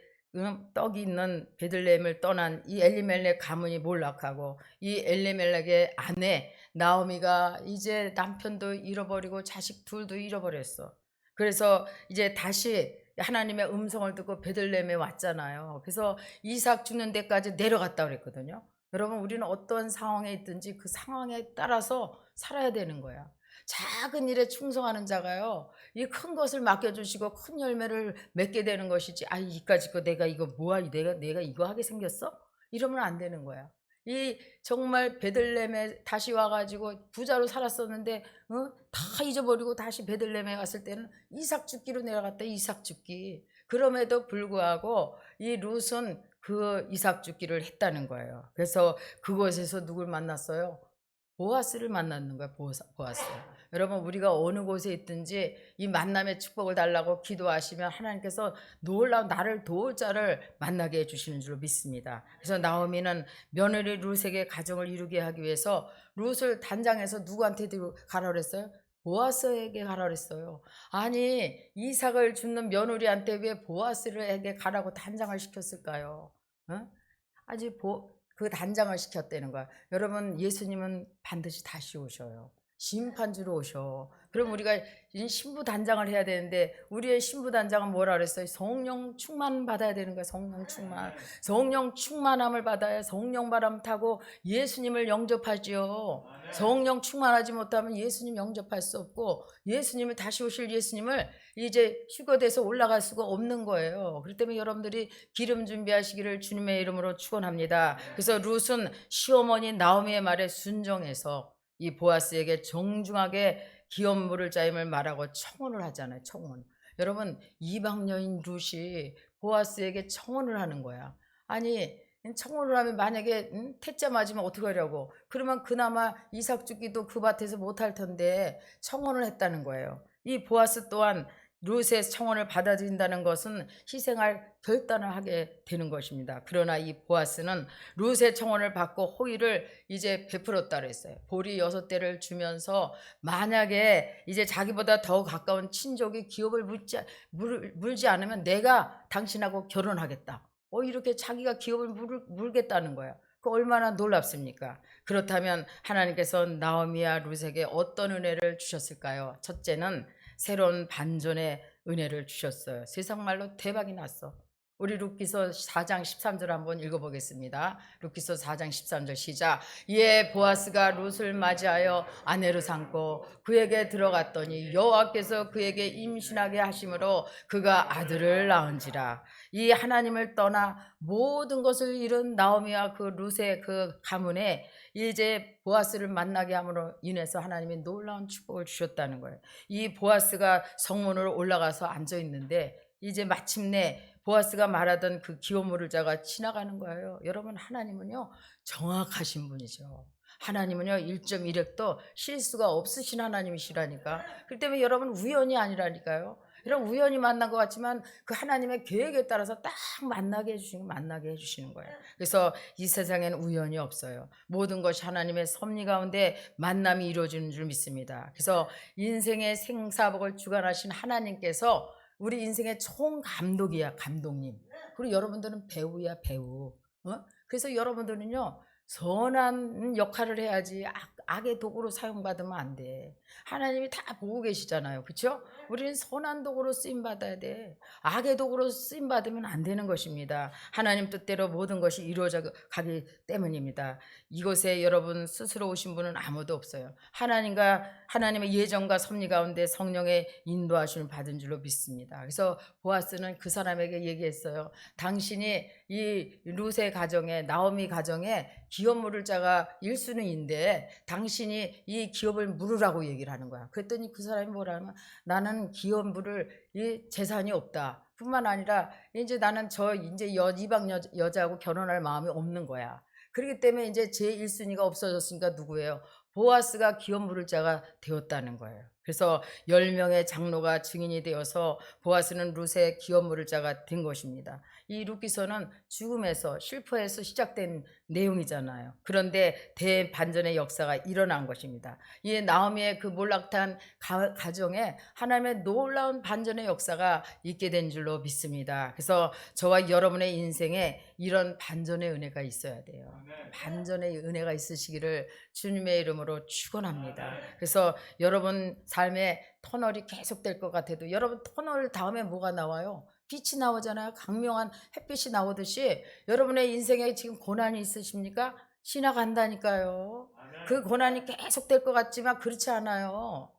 떡이 있는 베들레헴을 떠난 이 엘리멜렉 가문이 몰락하고, 이 엘리멜렉의 아내 나오미가 이제 남편도 잃어버리고 자식 둘도 잃어버렸어. 그래서 이제 다시 하나님의 음성을 듣고 베들레헴에 왔잖아요. 그래서 이삭 주는 데까지 내려갔다 그랬거든요. 여러분, 우리는 어떤 상황에 있든지 그 상황에 따라서 살아야 되는 거야. 작은 일에 충성하는 자가요, 이 큰 것을 맡겨주시고 큰 열매를 맺게 되는 것이지, 이까짓 거 내가 이거 뭐야, 내가 이거 하게 생겼어? 이러면 안 되는 거야. 이 정말 베들레헴에 다시 와가지고 부자로 살았었는데 다 잊어버리고 다시 베들레헴에 왔을 때는 이삭 죽기로 내려갔다. 이삭 죽기. 그럼에도 불구하고 이 룻은 그 이삭 죽기를 했다는 거예요. 그래서 그곳에서 누굴 만났어요? 보아스를 만났는 거야. 보아스. 여러분, 우리가 어느 곳에 있든지 이 만남의 축복을 달라고 기도하시면 하나님께서 놀라운 나를 도울 자를 만나게 해주시는 줄로 믿습니다. 그래서 나오미는 며느리 룻에게 가정을 이루게 하기 위해서 룻을 단장해서 누구한테 가라 그랬어요? 보아스에게 가라 그랬어요. 아니, 이삭을 줍는 며느리한테 왜 보아스에게 가라고 단장을 시켰을까요? 아직 그 단장을 시켰다는 거야. 여러분, 예수님은 반드시 다시 오셔요. 심판주로 오셔. 그럼 우리가 이 신부 단장을 해야 되는데 우리의 신부 단장은 뭐라 그랬어요? 성령 충만 받아야 되는 거야. 성령 충만. 성령 충만함을 받아야 성령 바람 타고 예수님을 영접하지요. 성령 충만하지 못하면 예수님 영접할 수 없고 예수님을 다시 오실 예수님을 이제 휴거돼서 올라갈 수가 없는 거예요. 그렇기 때문에 여러분들이 기름 준비하시기를 주님의 이름으로 축원합니다. 그래서 룻은 시어머니 나오미의 말에 순종해서 이 보아스에게 정중하게 기업 물을 자임을 말하고 청혼을 하잖아요. 청혼. 여러분 이방 여인 룻이 보아스에게 청혼을 하는 거야. 아니 청혼을 하면 만약에 태자 맞으면 어떻게 하려고? 그러면 그나마 이삭 죽기도 그 밭에서 못할 텐데 청혼을 했다는 거예요. 이 보아스 또한 룻의 청혼을 받아들인다는 것은 희생할 결단을 하게 되는 것입니다. 그러나 이 보아스는 룻의 청혼을 받고 호의를 이제 베풀었다 그랬어요. 보리 6대를 주면서 만약에 이제 자기보다 더 가까운 친족이 기업을 물지 않으면 내가 당신하고 결혼하겠다. 이렇게 자기가 기업을 물겠다는 거야. 그 얼마나 놀랍습니까? 그렇다면 하나님께서 나오미와 룻에게 어떤 은혜를 주셨을까요? 첫째는 새로운 반전의 은혜를 주셨어요. 세상 말로 대박이 났어. 우리 룻기서 4장 13절 한번 읽어보겠습니다. 룻기서 4장 13절 시작. 이에 보아스가 룻을 맞이하여 아내로 삼고 그에게 들어갔더니 여호와께서 그에게 임신하게 하심으로 그가 아들을 낳은지라. 이 하나님을 떠나 모든 것을 잃은 나오미와 그 룻의 그 가문에 이제 보아스를 만나게 함으로 인해서 하나님이 놀라운 축복을 주셨다는 거예요. 이 보아스가 성문으로 올라가서 앉아 있는데 이제 마침내 보아스가 말하던 그 기업 물을 자가 지나가는 거예요. 여러분 하나님은요 정확하신 분이죠. 하나님은요 1.1획도 실수가 없으신 하나님이시라니까. 그렇기 때문에 여러분 우연이 아니라니까요. 이런 우연히 만난 것 같지만 그 하나님의 계획에 따라서 딱 만나게 해주시는 거예요. 그래서 이 세상에는 우연이 없어요. 모든 것이 하나님의 섭리 가운데 만남이 이루어지는 줄 믿습니다. 그래서 인생의 생사복을 주관하신 하나님께서 우리 인생의 총감독이야, 감독님. 그리고 여러분들은 배우야, 배우. 그래서 여러분들은요 선한 역할을 해야지 악의 도구로 사용받으면 안 돼. 하나님이 다 보고 계시잖아요. 그렇죠? 우리는 선한 도구로 쓰임 받아야 돼. 악의 도구로 쓰임 받으면 안 되는 것입니다. 하나님 뜻대로 모든 것이 이루어져 가기 때문입니다. 이곳에 여러분 스스로 오신 분은 아무도 없어요. 하나님의 예정과 섭리 가운데 성령의 인도하심을 받은 줄로 믿습니다. 그래서 보아스는 그 사람에게 얘기했어요. 당신이 이 룻의 가정에, 나오미 가정에 기업 물을 자가 1순위인데 당신이 이 기업을 물으라고 얘기를 하는 거야. 그랬더니 그 사람이 뭐라면 나는 기업 물을 이 재산이 없다. 뿐만 아니라 이제 나는 이제 이방 여자하고 결혼할 마음이 없는 거야. 그렇기 때문에 이제 제 1순위가 없어졌으니까 누구예요? 보아스가 기업 물을 자가 되었다는 거예요. 그래서 10명의 장로가 증인이 되어서 보아스는 룻의 기업 물을 자가 된 것입니다. 이 룻기서는 죽음에서 실패에서 시작된 내용이잖아요. 그런데 대반전의 역사가 일어난 것입니다. 이 나오미의 그 몰락한 가정에 하나님의 놀라운 반전의 역사가 있게 된 줄로 믿습니다. 그래서 저와 여러분의 인생에 이런 반전의 은혜가 있어야 돼요. 반전의 은혜가 있으시기를 주님의 이름으로 축원합니다. 그래서 여러분 삶에 터널이 계속될 것 같아도 여러분 터널 다음에 뭐가 나와요? 빛이 나오잖아요. 강명한 햇빛이 나오듯이 여러분의 인생에 지금 고난이 있으십니까? 지나간다니까요. 그 고난이 계속될 것 같지만 그렇지 않아요.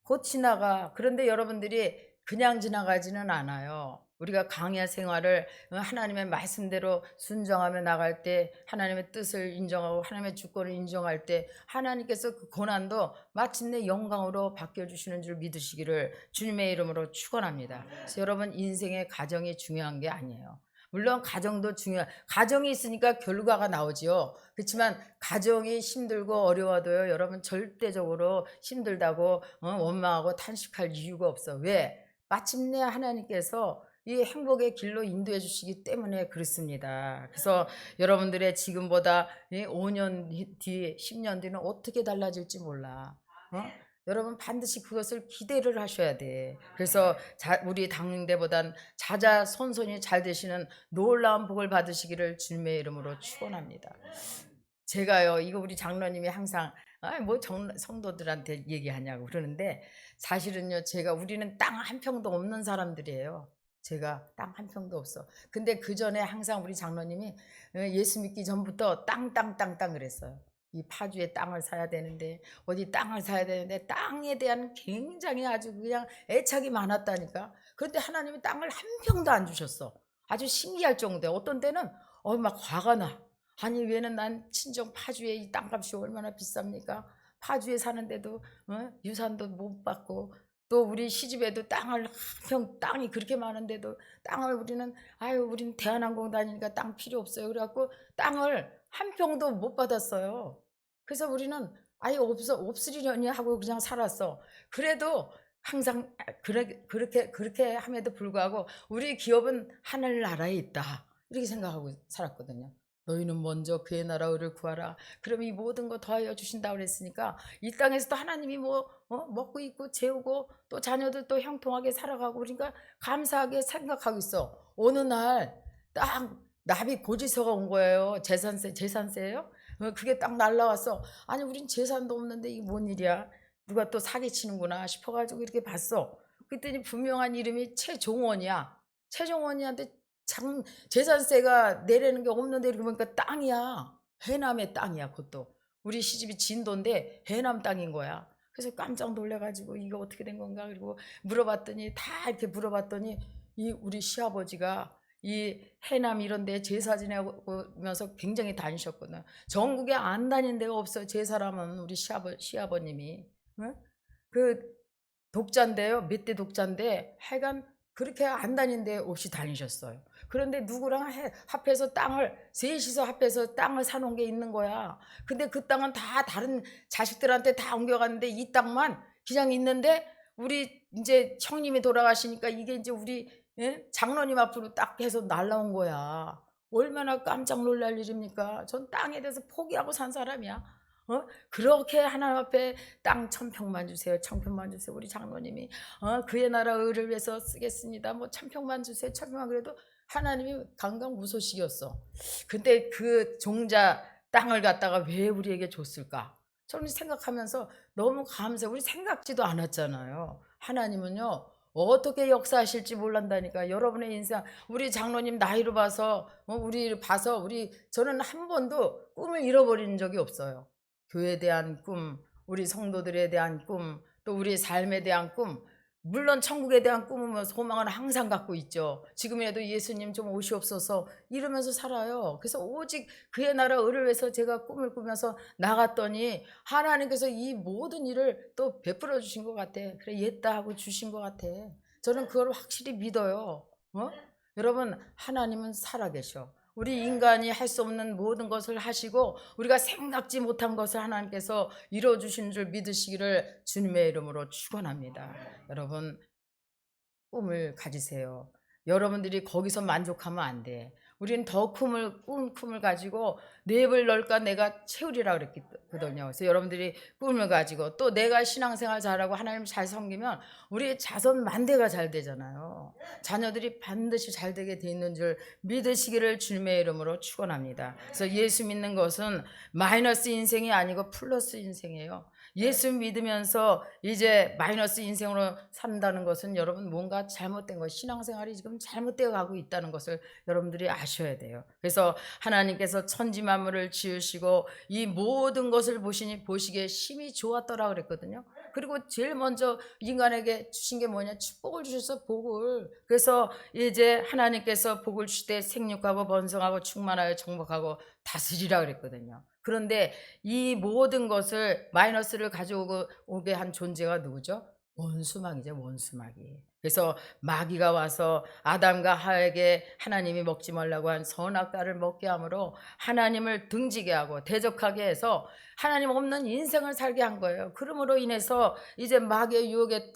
곧 지나가. 그런데 여러분들이 그냥 지나가지는 않아요. 우리가 강야 생활을 하나님의 말씀대로 순종하며 나갈 때 하나님의 뜻을 인정하고 하나님의 주권을 인정할 때 하나님께서 그 고난도 마침내 영광으로 바뀌어주시는 줄 믿으시기를 주님의 이름으로 축원합니다. 그래서 여러분 인생의 가정이 중요한 게 아니에요. 물론 가정도 가정이 있으니까 결과가 나오지요. 그렇지만 가정이 힘들고 어려워도요 여러분 절대적으로 힘들다고 원망하고 탄식할 이유가 없어. 왜? 마침내 하나님께서 이 행복의 길로 인도해 주시기 때문에 그렇습니다. 그래서 여러분들의 지금보다 5년 뒤, 10년 뒤는 어떻게 달라질지 몰라. 여러분 반드시 그것을 기대를 하셔야 돼. 그래서 우리 당대보단 자자손손이 잘 되시는 놀라운 복을 받으시기를 주님의 이름으로 축원합니다. 제가요 이거 우리 장로님이 항상 뭐 성도들한테 얘기하냐고 그러는데 사실은요, 우리는 땅 한 평도 없는 사람들이에요. 제가 땅 한 평도 없어. 근데 그 전에 항상 우리 장로님이 예수 믿기 전부터 땅 그랬어요. 이 파주에 땅을 사야 되는데, 어디 땅을 사야 되는데, 땅에 대한 굉장히 아주 그냥 애착이 많았다니까. 그런데 하나님이 땅을 한 평도 안 주셨어. 아주 신기할 정도에 어떤 때는 막 화가 나. 아니, 왜는 난 친정 파주에 이 땅값이 얼마나 비쌉니까? 파주에 사는데도 유산도 못 받고, 또 우리 시집에도 땅이 그렇게 많은데도 땅을 우리는 대한항공 다니니까 땅 필요 없어요. 그래갖고 땅을 한 평도 못 받았어요. 그래서 우리는 아예 없으리려니 하고 그냥 살았어. 그래도 항상 그렇게 함에도 불구하고 우리 기업은 하늘나라에 있다, 이렇게 생각하고 살았거든요. 너희는 먼저 그의 나라 의를 구하라. 그럼 이 모든 거 더하여 주신다 그랬으니까 이 땅에서도 하나님이 먹고 입고 재우고 또 자녀들 또 형통하게 살아가고, 그러니까 감사하게 생각하고 있어. 어느 날 딱 나비 고지서가 온 거예요. 재산세예요? 그게 딱 날라왔어. 아니, 우린 재산도 없는데 이게 뭔 일이야? 누가 또 사기치는구나 싶어가지고 이렇게 봤어. 그랬더니 분명한 이름이 최종원이야. 최종원이한테 재산세가 내려는 게 없는데 이렇게 보니까 땅이야. 해남의 땅이야. 그것도 우리 시집이 진도인데 해남 땅인 거야. 그래서 깜짝 놀래가지고 이거 어떻게 된 건가, 그리고 다 이렇게 물어봤더니 이 우리 시아버지가 이 해남 이런 데 제사 지내면서 굉장히 다니셨거든. 전국에 안 다닌 데가 없어요. 제사라면 우리 시아버님이 그 독자인데요. 몇 대 독자인데 하여간 그렇게 안 다닌 데 없이 다니셨어요. 그런데 누구랑 합해서 셋이서 합해서 땅을 사놓은 게 있는 거야. 근데 그 땅은 다 다른 자식들한테 다 옮겨갔는데 이 땅만 그냥 있는데, 우리 이제 형님이 돌아가시니까 이게 이제 우리 장로님 앞으로 딱 해서 날라온 거야. 얼마나 깜짝 놀랄 일입니까? 전 땅에 대해서 포기하고 산 사람이야. 그렇게 하나님 앞에 땅 1000평만 주세요. 1000평만 주세요. 우리 장로님이 그의 나라 의를 위해서 쓰겠습니다. 뭐 1000평만 주세요. 1000평만. 그래도 하나님이 강강무소식이었어. 근데 그 종자 땅을 갖다가 왜 우리에게 줬을까? 저는 생각하면서 너무 감사해요. 우리 생각지도 않았잖아요. 하나님은요, 어떻게 역사하실지 몰란다니까. 여러분의 인생, 우리 장로님 나이로 봐서 저는 한 번도 꿈을 잃어버린 적이 없어요. 교회에 대한 꿈, 우리 성도들에 대한 꿈, 또 우리 삶에 대한 꿈, 물론 천국에 대한 꿈은 소망은 항상 갖고 있죠. 지금이라도 예수님 좀 오시옵소서 이러면서 살아요. 그래서 오직 그의 나라 의를 위해서 제가 꿈을 꾸면서 나갔더니 하나님께서 이 모든 일을 또 베풀어 주신 것 같아. 그래, 옛다 하고 주신 것 같아. 저는 그걸 확실히 믿어요. 여러분, 하나님은 살아계셔. 우리 인간이 할 수 없는 모든 것을 하시고 우리가 생각지 못한 것을 하나님께서 이루어주신 줄 믿으시기를 주님의 이름으로 축원합니다. 여러분, 꿈을 가지세요. 여러분들이 거기서 만족하면 안 돼. 우리는 더 큰 꿈을 가지고 네 배 넓까 내가 채우리라 그랬거든요. 그래서 여러분들이 꿈을 가지고 또 내가 신앙생활 잘하고 하나님 잘 섬기면 우리 자손 만대가 잘 되잖아요. 자녀들이 반드시 잘 되게 돼 있는 줄 믿으시기를 주님의 이름으로 축원합니다. 그래서 예수 믿는 것은 마이너스 인생이 아니고 플러스 인생이에요. 예수 믿으면서 이제 마이너스 인생으로 산다는 것은 여러분 뭔가 잘못된 것, 신앙생활이 지금 잘못되어 가고 있다는 것을 여러분들이 아셔야 돼요. 그래서 하나님께서 천지 만물을 지으시고 이 모든 것을 보시기에 심히 좋았더라 그랬거든요. 그리고 제일 먼저 인간에게 주신 게 뭐냐? 축복을 주셔서 복을. 그래서 이제 하나님께서 복을 주실 때 생육하고 번성하고 충만하여 정복하고 다스리라 그랬거든요. 그런데 이 모든 것을 마이너스를 가져오게 한 존재가 누구죠? 원수마귀죠. 원수마귀. 그래서 마귀가 와서 아담과 하에게 하나님이 먹지 말라고 한 선악과를 먹게 함으로 하나님을 등지게 하고 대적하게 해서 하나님 없는 인생을 살게 한 거예요. 그러므로 인해서 이제 마귀의 유혹에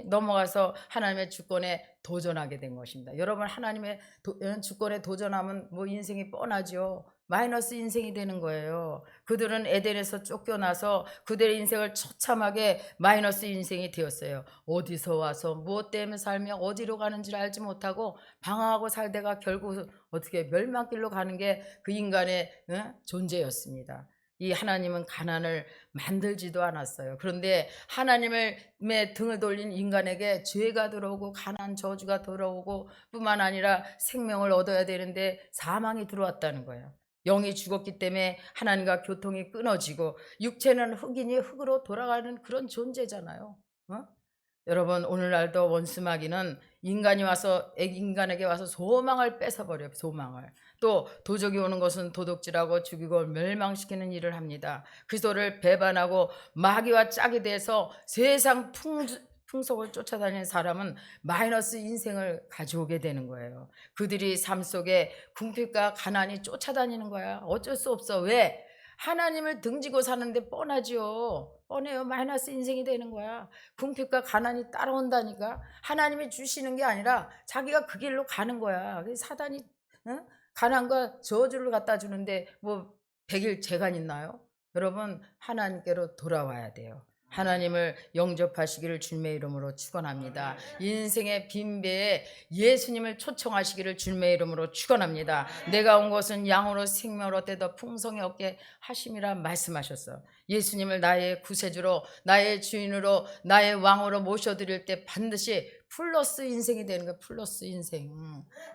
넘어가서 하나님의 주권에 도전하게 된 것입니다. 여러분, 하나님의 주권에 도전하면 뭐 인생이 뻔하죠. 마이너스 인생이 되는 거예요. 그들은 에덴에서 쫓겨나서 그들의 인생을 처참하게 마이너스 인생이 되었어요. 어디서 와서 무엇 때문에 살며 어디로 가는지를 알지 못하고 방황하고 살다가 결국 어떻게 멸망길로 가는 게 그 인간의 존재였습니다. 이 하나님은 가난을 만들지도 않았어요. 그런데 하나님의 등을 돌린 인간에게 죄가 들어오고 가난 저주가 들어오고 뿐만 아니라 생명을 얻어야 되는데 사망이 들어왔다는 거예요. 영이 죽었기 때문에 하나님과 교통이 끊어지고 육체는 흙이니 흙으로 돌아가는 그런 존재잖아요. 어? 여러분 오늘날도 원수마귀는 인간이 와서 인간에게 와서 소망을 뺏어버려요. 소망을. 또 도적이 오는 것은 도둑질하고 죽이고 멸망시키는 일을 합니다. 그리스도를 배반하고 마귀와 짝이 돼서 세상 풍속을 쫓아다니는 사람은 마이너스 인생을 가져오게 되는 거예요. 그들이 삶 속에 궁핍과 가난이 쫓아다니는 거야. 어쩔 수 없어. 왜? 하나님을 등지고 사는데 뻔하지요. 뻔해요. 마이너스 인생이 되는 거야. 궁핍과 가난이 따라온다니까. 하나님이 주시는 게 아니라 자기가 그 길로 가는 거야. 사단이 가난과 저주를 갖다 주는데 뭐 100일 재간 있나요? 여러분 하나님께로 돌아와야 돼요. 하나님을 영접하시기를 주님의 이름으로 축원합니다. 인생의 빈배에 예수님을 초청하시기를 주님의 이름으로 축원합니다. 내가 온 것은 양으로 생명을 얻되 더 풍성히 얻게 하심이라 말씀하셨어. 예수님을 나의 구세주로 나의 주인으로 나의 왕으로 모셔드릴 때 반드시 플러스 인생이 되는 거예요. 플러스 인생.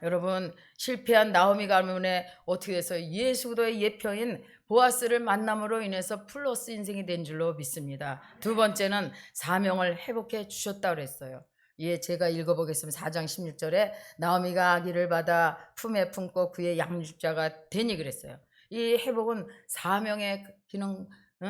여러분 실패한 나오미 가문에 어떻게 해서 예수 그리스도의 예표인 보아스를 만남으로 인해서 플러스 인생이 된 줄로 믿습니다. 두 번째는 사명을 회복해 주셨다 그랬어요. 예, 제가 읽어보겠습니다. 4장 16절에 나오미가 아기를 받아 품에 품고 그의 양육자가 되니 그랬어요. 이 회복은 사명의 기능,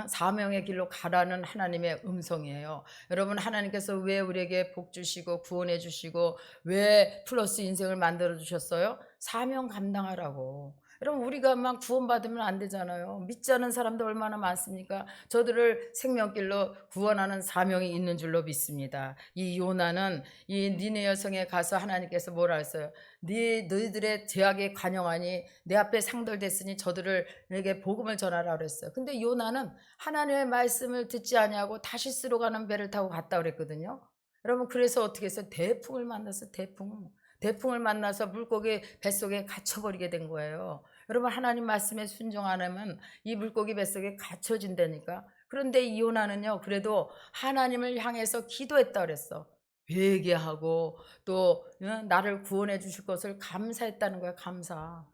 사명의 길로 가라는 하나님의 음성이에요. 여러분 하나님께서 왜 우리에게 복 주시고 구원해 주시고 왜 플러스 인생을 만들어 주셨어요? 사명 감당하라고. 여러분 우리가 막 구원받으면 안 되잖아요. 믿지 않은 사람도 얼마나 많습니까? 저들을 생명길로 구원하는 사명이 있는 줄로 믿습니다. 이 요나는 이 니네 여성에 가서 하나님께서 뭐라 했어요? 너희들의 죄악에 관영하니 내 앞에 상돌됐으니 저들을 내게 복음을 전하라 그랬어요. 근데 요나는 하나님의 말씀을 듣지 아니하고 다시스로 가는 배를 타고 갔다 그랬거든요. 여러분 그래서 어떻게 했어요? 대풍을 만났어요. 대풍을 만나서 물고기 뱃속에 갇혀버리게 된 거예요. 여러분 하나님 말씀에 순종 안 하면 이 물고기 뱃속에 갇혀진다니까. 그런데 이 요나는요 그래도 하나님을 향해서 기도했다 그랬어. 회개하고 또 나를 구원해 주실 것을 감사했다는 거야. 감사.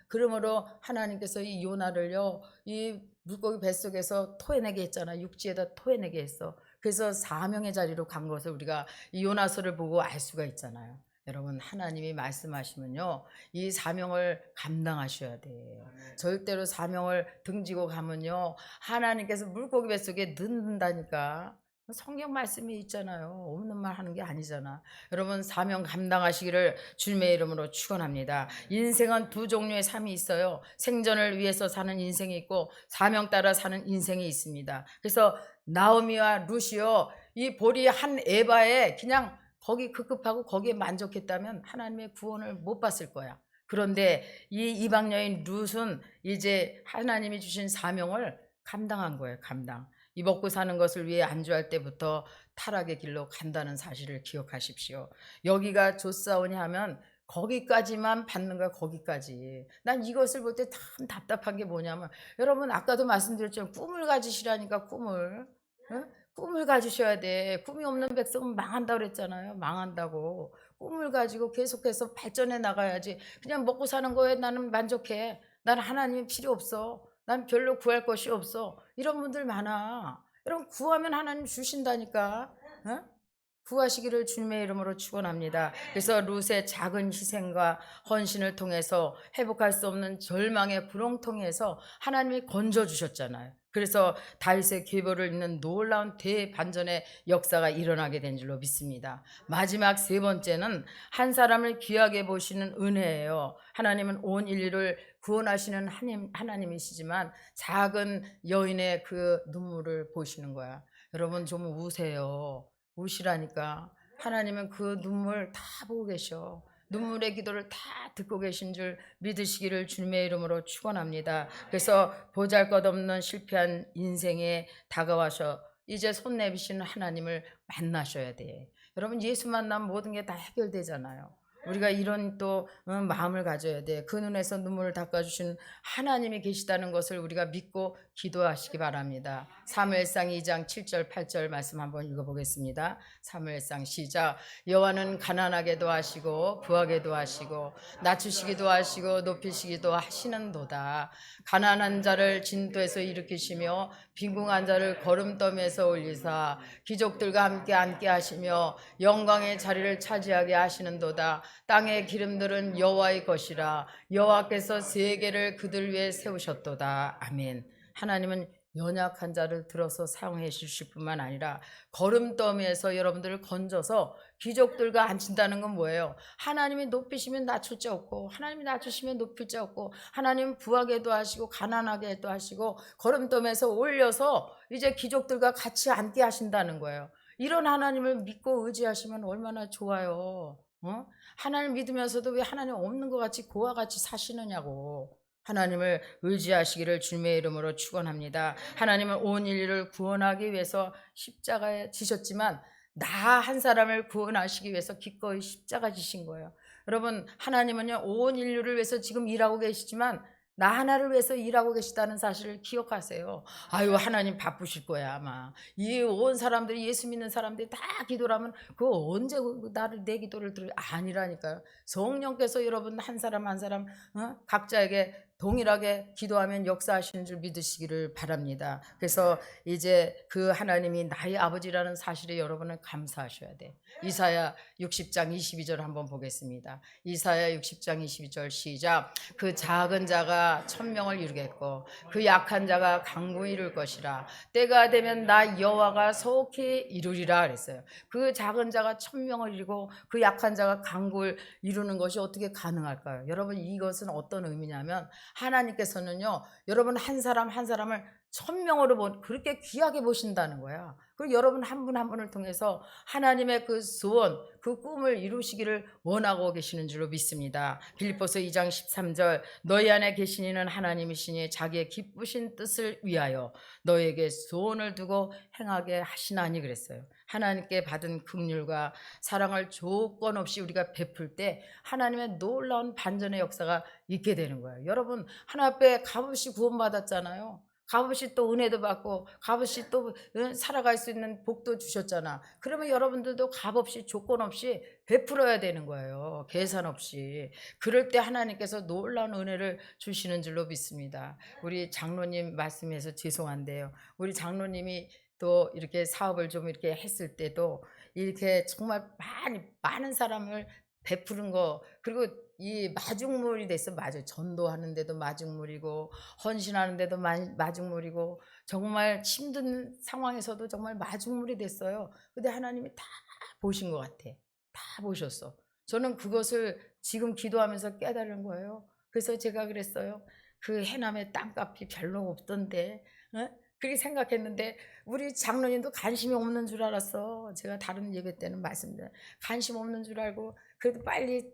그러므로 하나님께서 이 요나를요 이 물고기 뱃속에서 토해내게 했잖아. 육지에다 토해내게 했어. 그래서 사명의 자리로 간 것을 우리가 이 요나서를 보고 알 수가 있잖아요. 여러분 하나님이 말씀하시면요 이 사명을 감당하셔야 돼요. 절대로 사명을 등지고 가면요 하나님께서 물고기 뱃속에 넣는다니까. 성경 말씀이 있잖아요. 없는 말 하는 게 아니잖아. 여러분 사명 감당하시기를 주님의 이름으로 축원합니다. 인생은 두 종류의 삶이 있어요. 생존을 위해서 사는 인생이 있고 사명 따라 사는 인생이 있습니다. 그래서 나오미와 루시오 이 보리 한 에바에 그냥 거기 급급하고 거기에 만족했다면 하나님의 구원을 못 봤을 거야. 그런데 이 이방 여인 룻은 이제 하나님이 주신 사명을 감당한 거예요. 감당. 이 먹고 사는 것을 위해 안주할 때부터 타락의 길로 간다는 사실을 기억하십시오. 여기가 좋사오니 하면 거기까지만 받는 거야. 거기까지. 난 이것을 볼 때 참 답답한 게 뭐냐면 여러분 아까도 말씀드렸지만 꿈을 가지시라니까. 꿈을. 꿈을 가지셔야 돼. 꿈이 없는 백성은 망한다고 그랬잖아요. 망한다고. 꿈을 가지고 계속해서 발전해 나가야지. 그냥 먹고 사는 거에 나는 만족해. 나는 하나님이 필요 없어. 난 별로 구할 것이 없어. 이런 분들 많아. 여러분 구하면 하나님 주신다니까. 구하시기를 주님의 이름으로 축원합니다. 그래서 룻의 작은 희생과 헌신을 통해서 회복할 수 없는 절망의 구렁텅이에서 하나님이 건져주셨잖아요. 그래서 다윗의 계보를 잇는 놀라운 대반전의 역사가 일어나게 된 줄로 믿습니다. 마지막 세 번째는 한 사람을 귀하게 보시는 은혜예요. 하나님은 온 인류를 구원하시는 하나님이시지만 작은 여인의 그 눈물을 보시는 거야. 여러분 좀 우세요. 우시라니까. 하나님은 그 눈물 다 보고 계셔. 눈물의 기도를 다 듣고 계신 줄 믿으시기를 주님의 이름으로 축원합니다. 그래서 보잘것없는 실패한 인생에 다가와서 이제 손 내미시는 하나님을 만나셔야 돼. 여러분 예수 만나면 모든 게 다 해결되잖아요. 우리가 이런 또 마음을 가져야 돼. 그 눈에서 눈물을 닦아주신 하나님이 계시다는 것을 우리가 믿고 기도하시기 바랍니다. 사무엘상 2장 7절 8절 말씀 한번 읽어보겠습니다. 사무엘상 시작. 여호와는 가난하게도 하시고 부하게도 하시고 낮추시기도 하시고 높이시기도 하시는도다. 가난한 자를 진토에서 일으키시며 빈궁한 자를 거름더미에서 올리사 귀족들과 함께 앉게 하시며 영광의 자리를 차지하게 하시는도다. 땅의 기름들은 여호와의 것이라. 여호와께서 세계를 그들 위에 세우셨도다. 아멘. 하나님은 연약한 자를 들어서 사용해 주실 뿐만 아니라 거름더미에서 여러분들을 건져서 귀족들과 앉힌다는 건 뭐예요? 하나님이 높이시면 낮출 자 없고, 하나님이 낮추시면 높일 자 없고, 하나님은 부하게도 하시고 가난하게도 하시고 거름더미에서 올려서 이제 귀족들과 같이 앉게 하신다는 거예요. 이런 하나님을 믿고 의지하시면 얼마나 좋아요. 하나님 믿으면서도 왜 하나님 없는 것 같이 고와 같이 사시느냐고. 하나님을 의지하시기를 주님의 이름으로 축원합니다. 하나님은 온 인류를 구원하기 위해서 십자가에 지셨지만 나 한 사람을 구원하시기 위해서 기꺼이 십자가 지신 거예요. 여러분, 하나님은요 온 인류를 위해서 지금 일하고 계시지만 나 하나를 위해서 일하고 계시다는 사실을 기억하세요. 아유, 하나님 바쁘실 거야 아마. 이 온 사람들이, 예수 믿는 사람들이 다 기도를 하면 그 언제 나를 내 기도를 들을, 아니라니까요. 성령께서 여러분 한 사람 한 사람 각자에게 동일하게 기도하면 역사하시는 줄 믿으시기를 바랍니다. 그래서 이제 그 하나님이 나의 아버지라는 사실에 여러분은 감사하셔야 돼. 이사야 60장 22절 한번 보겠습니다. 이사야 60장 22절 시작. 그 작은 자가 1000명을 이루겠고 그 약한 자가 강군을 이룰 것이라. 때가 되면 나 여호와가 속히 이루리라 그랬어요. 그 작은 자가 1000명을 이루고 그 약한 자가 강군을 이루는 것이 어떻게 가능할까요? 여러분, 이것은 어떤 의미냐면 하나님께서는요 여러분 한 사람 한 사람을 1000명으로 그렇게 귀하게 보신다는 거야. 그리고 여러분 한 분 한 분을 통해서 하나님의 그 소원, 그 꿈을 이루시기를 원하고 계시는 줄로 믿습니다. 빌립보서 2장 13절 너희 안에 계신 이는 하나님이시니 자기의 기쁘신 뜻을 위하여 너에게 소원을 두고 행하게 하시나니 그랬어요. 하나님께 받은 긍휼과 사랑을 조건 없이 우리가 베풀 때 하나님의 놀라운 반전의 역사가 있게 되는 거예요. 여러분, 하나님 앞에 값없이 구원받았잖아요. 값없이 또 은혜도 받고 값없이 또 살아갈 수 있는 복도 주셨잖아. 그러면 여러분들도 값없이 조건 없이 베풀어야 되는 거예요. 계산 없이. 그럴 때 하나님께서 놀라운 은혜를 주시는 줄로 믿습니다. 우리 장로님 말씀해서 죄송한데요. 우리 장로님이 또 이렇게 사업을 좀 이렇게 했을 때도 이렇게 정말 많은 사람을 베푸는 거, 그리고 이 마중물이 됐어. 맞아요. 전도하는데도 마중물이고 헌신하는데도 마중물이고 정말 힘든 상황에서도 정말 마중물이 됐어요. 근데 하나님이 다 보신 것 같아. 다 보셨어. 저는 그것을 지금 기도하면서 깨달은 거예요. 그래서 제가 그랬어요. 그 해남의 땅값이 별로 없던데 그렇게 생각했는데 우리 장로님도 관심이 없는 줄 알았어. 제가 다른 예배 때는 말씀드려요. 관심 없는 줄 알고 그래도 빨리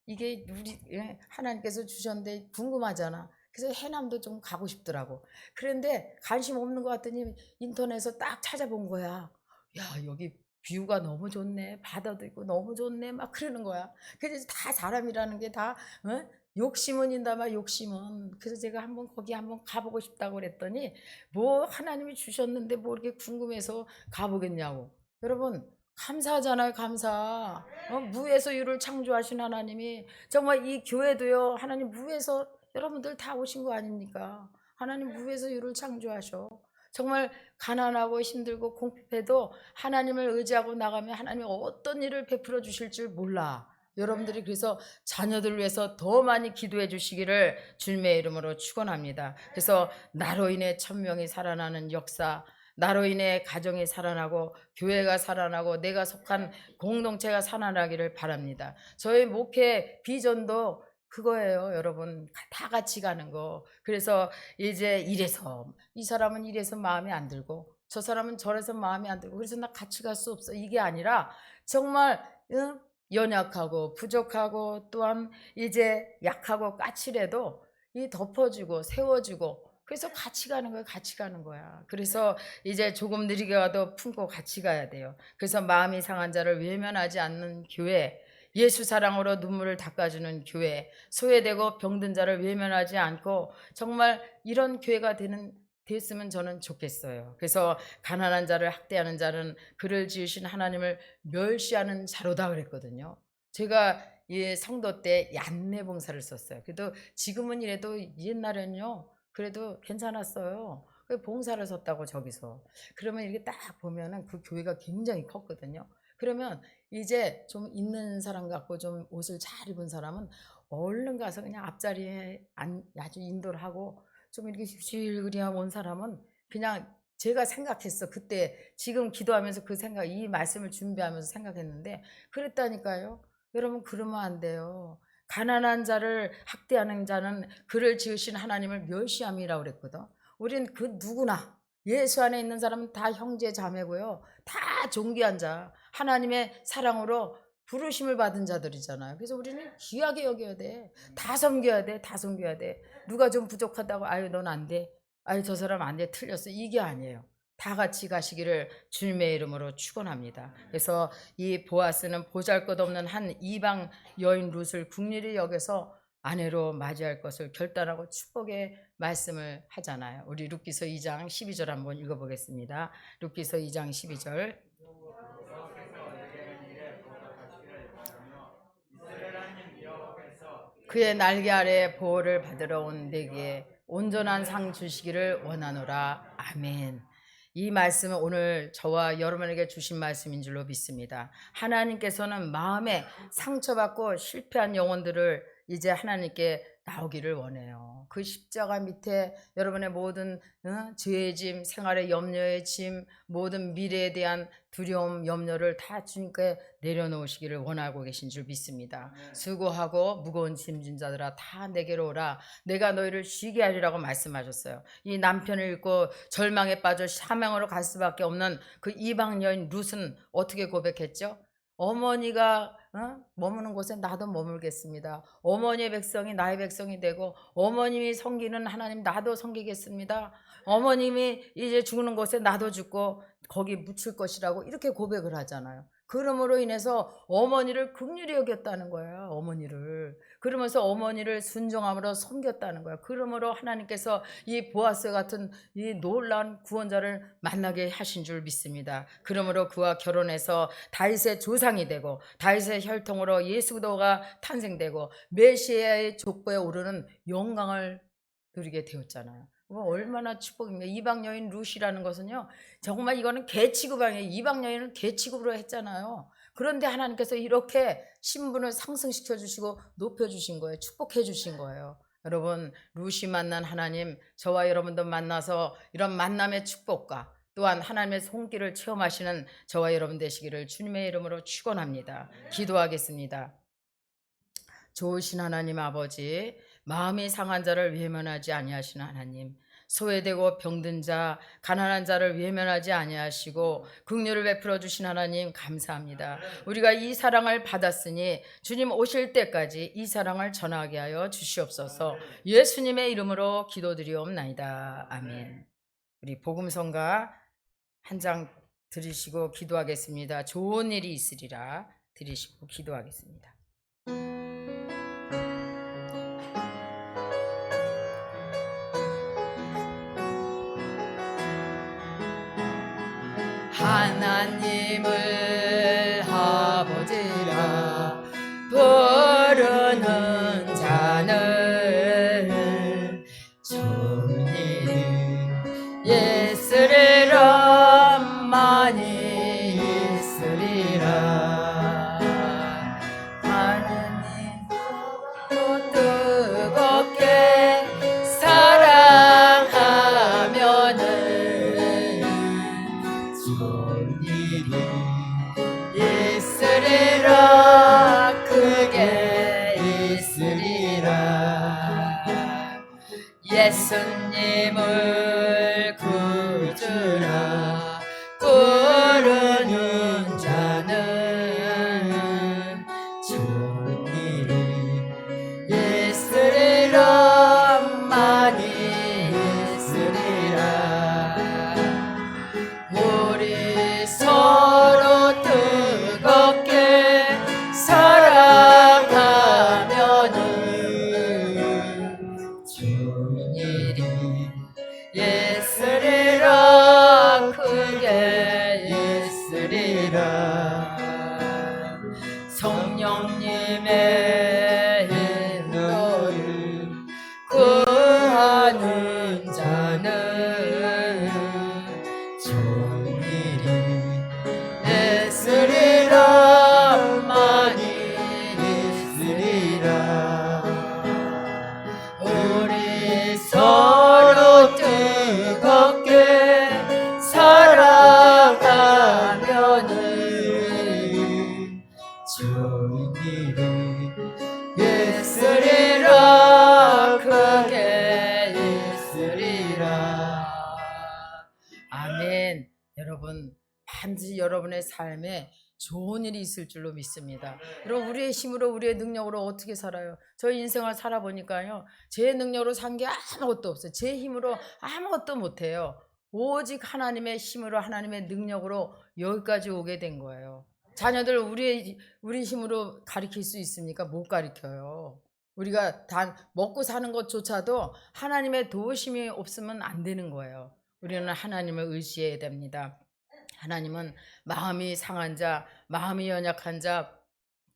이게 우리 하나님께서 주셨는데 궁금하잖아. 그래서 해남도 좀 가고 싶더라고. 그런데 관심 없는 것 같더니 인터넷에서 딱 찾아본 거야. 야, 여기 뷰가 너무 좋네. 바다도 있고 너무 좋네. 막 그러는 거야. 그래서 다 사람이라는 게 다 욕심은 있나봐, 욕심은. 그래서 제가 거기 한번 가보고 싶다고 그랬더니 뭐 하나님이 주셨는데 뭐 이렇게 궁금해서 가보겠냐고. 여러분, 감사하잖아요, 감사. 무에서 유를 창조하신 하나님이 정말 이 교회도요, 하나님 무에서 여러분들 다 오신 거 아닙니까? 하나님 무에서 유를 창조하셔. 정말 가난하고 힘들고 궁핍해도 하나님을 의지하고 나가면 하나님이 어떤 일을 베풀어 주실 줄 몰라. 여러분들이 그래서 자녀들 위해서 더 많이 기도해 주시기를 주님의 이름으로 축원합니다. 그래서 나로 인해 1000명이 살아나는 역사, 나로 인해 가정이 살아나고 교회가 살아나고 내가 속한 공동체가 살아나기를 바랍니다. 저희 목회 비전도 그거예요, 여러분. 다 같이 가는 거. 그래서 이제 이래서 이 사람은 이래서 마음에 안 들고 저 사람은 저래서 마음에 안 들고 그래서 나 같이 갈 수 없어. 이게 아니라 정말 연약하고 부족하고 또한 이제 약하고 까칠해도 이 덮어주고 세워주고 그래서 같이 가는 거야, 같이 가는 거야. 그래서 이제 조금 느리게 가도 품고 같이 가야 돼요. 그래서 마음이 상한 자를 외면하지 않는 교회, 예수 사랑으로 눈물을 닦아주는 교회, 소외되고 병든 자를 외면하지 않고 정말 이런 교회가 됐으면 저는 좋겠어요. 그래서 가난한 자를 학대하는 자는 그를 지으신 하나님을 멸시하는 자로다 그랬거든요. 제가 이 성도 때 얀내 봉사를 썼어요. 그래도 지금은 이래도 옛날에는요, 그래도 괜찮았어요. 봉사를 썼다고 저기서. 그러면 이렇게 딱 보면은 그 교회가 굉장히 컸거든요. 그러면 이제 좀 있는 사람 같고 좀 옷을 잘 입은 사람은 얼른 가서 그냥 앞자리에 아주 인도를 하고, 좀 이렇게 힐그리하고 온 사람은 그냥, 제가 생각했어. 그때 지금 기도하면서 그 생각, 이 말씀을 준비하면서 생각했는데 그랬다니까요. 여러분, 그러면 안 돼요. 가난한 자를 학대하는 자는 그를 지으신 하나님을 멸시함이라고 그랬거든. 우린 그 누구나 예수 안에 있는 사람은 다 형제 자매고요. 다 존귀한 자, 하나님의 사랑으로 부르심을 받은 자들이잖아요. 그래서 우리는 귀하게 여겨야 돼. 다 섬겨야 돼. 다 섬겨야 돼. 누가 좀 부족하다고 아유 넌 안 돼. 아유 저 사람 안 돼. 틀렸어. 이게 아니에요. 다 같이 가시기를 주님의 이름으로 축원합니다. 그래서 이 보아스는 보잘것없는 한 이방 여인 룻을 긍휼히 여겨서 아내로 맞이할 것을 결단하고 축복의 말씀을 하잖아요. 우리 룻기서 2장 12절 한번 읽어보겠습니다. 룻기서 2장 12절. 그의 날개 아래 보호를 받으러 온 내게 온전한 상 주시기를 원하노라. 아멘. 이 말씀은 오늘 저와 여러분에게 주신 말씀인 줄로 믿습니다. 하나님께서는 마음에 상처받고 실패한 영혼들을 이제 하나님께 나오기를 원해요. 그 십자가 밑에 여러분의 모든 죄의 짐, 생활의 염려의 짐, 모든 미래에 대한 두려움, 염려를 다 주님께 내려놓으시기를 원하고 계신 줄 믿습니다. 수고하고 무거운 짐진 자들아 다 내게로 오라. 내가 너희를 쉬게 하리라고 말씀하셨어요. 이 남편을 잃고 절망에 빠져 사망으로 갈 수밖에 없는 그 이방 여인 룻은 어떻게 고백했죠? 어머니가 머무는 곳에 나도 머물겠습니다. 어머니의 백성이 나의 백성이 되고 어머님이 섬기는 하나님 나도 섬기겠습니다. 어머님이 이제 죽는 곳에 나도 죽고 거기 묻힐 것이라고 이렇게 고백을 하잖아요. 그러므로 인해서 어머니를 긍휼히 여겼다는 거예요. 어머니를. 그러면서 어머니를 순종함으로 섬겼다는 거예요. 그러므로 하나님께서 이 보아스 같은 이 놀라운 구원자를 만나게 하신 줄 믿습니다. 그러므로 그와 결혼해서 다윗의 조상이 되고 다윗의 혈통으로 예수 그리스도가 탄생되고 메시아의 족보에 오르는 영광을 누리게 되었잖아요. 얼마나 축복입니까? 이방 여인 룻이라는 것은요, 정말 이거는 개 취급 아니에요. 이방 여인은 개 취급으로 했잖아요. 그런데 하나님께서 이렇게 신분을 상승시켜 주시고 높여 주신 거예요. 축복해 주신 거예요. 여러분, 룻이 만난 하나님, 저와 여러분도 만나서 이런 만남의 축복과 또한 하나님의 손길을 체험하시는 저와 여러분 되시기를 주님의 이름으로 축원합니다. 기도하겠습니다. 좋으신 하나님 아버지, 마음이 상한 자를 외면하지 아니하시는 하나님, 소외되고 병든 자, 가난한 자를 외면하지 아니하시고 긍휼을 베풀어 주신 하나님 감사합니다. 우리가 이 사랑을 받았으니 주님 오실 때까지 이 사랑을 전하게 하여 주시옵소서. 예수님의 이름으로 기도드리옵나이다. 아멘. 우리 복음성가 한 장 들으시고 기도하겠습니다. 좋은 일이 있으리라 들으시고 기도하겠습니다. 하나님을 아버지라 부르는 자는 좋은 일이 있으리라. 많이 있으리라. 하느님도 뜨겁게 사랑하면은 좋은 일이 있으리라. 크게 있으리라. 예수님을 구주라 부르는 자는 좋은 일이 있으리라. 많이 있으리라. 우리 서로 뜨겁게 사랑 좋은 일이 있으리라 많이 있으리라 우리 서로 뜨겁게 사랑하면은 좋은 일이 있으리라 크게 있으리라. 아멘. 여러분 반드시 여러분의 삶에 좋은 일이 있을 줄로 믿습니다. 여러분 우리의 힘으로 우리의 능력으로 어떻게 살아요? 저 인생을 살아보니까요 제 능력으로 산 게 아무것도 없어요. 제 힘으로 아무것도 못해요. 오직 하나님의 힘으로 하나님의 능력으로 여기까지 오게 된 거예요. 자녀들 우리 힘으로 가르칠 수 있습니까? 못 가르쳐요. 우리가 단 먹고 사는 것조차도 하나님의 도우심이 없으면 안 되는 거예요. 우리는 하나님을 의지해야 됩니다. 하나님은 마음이 상한 자, 마음이 연약한 자,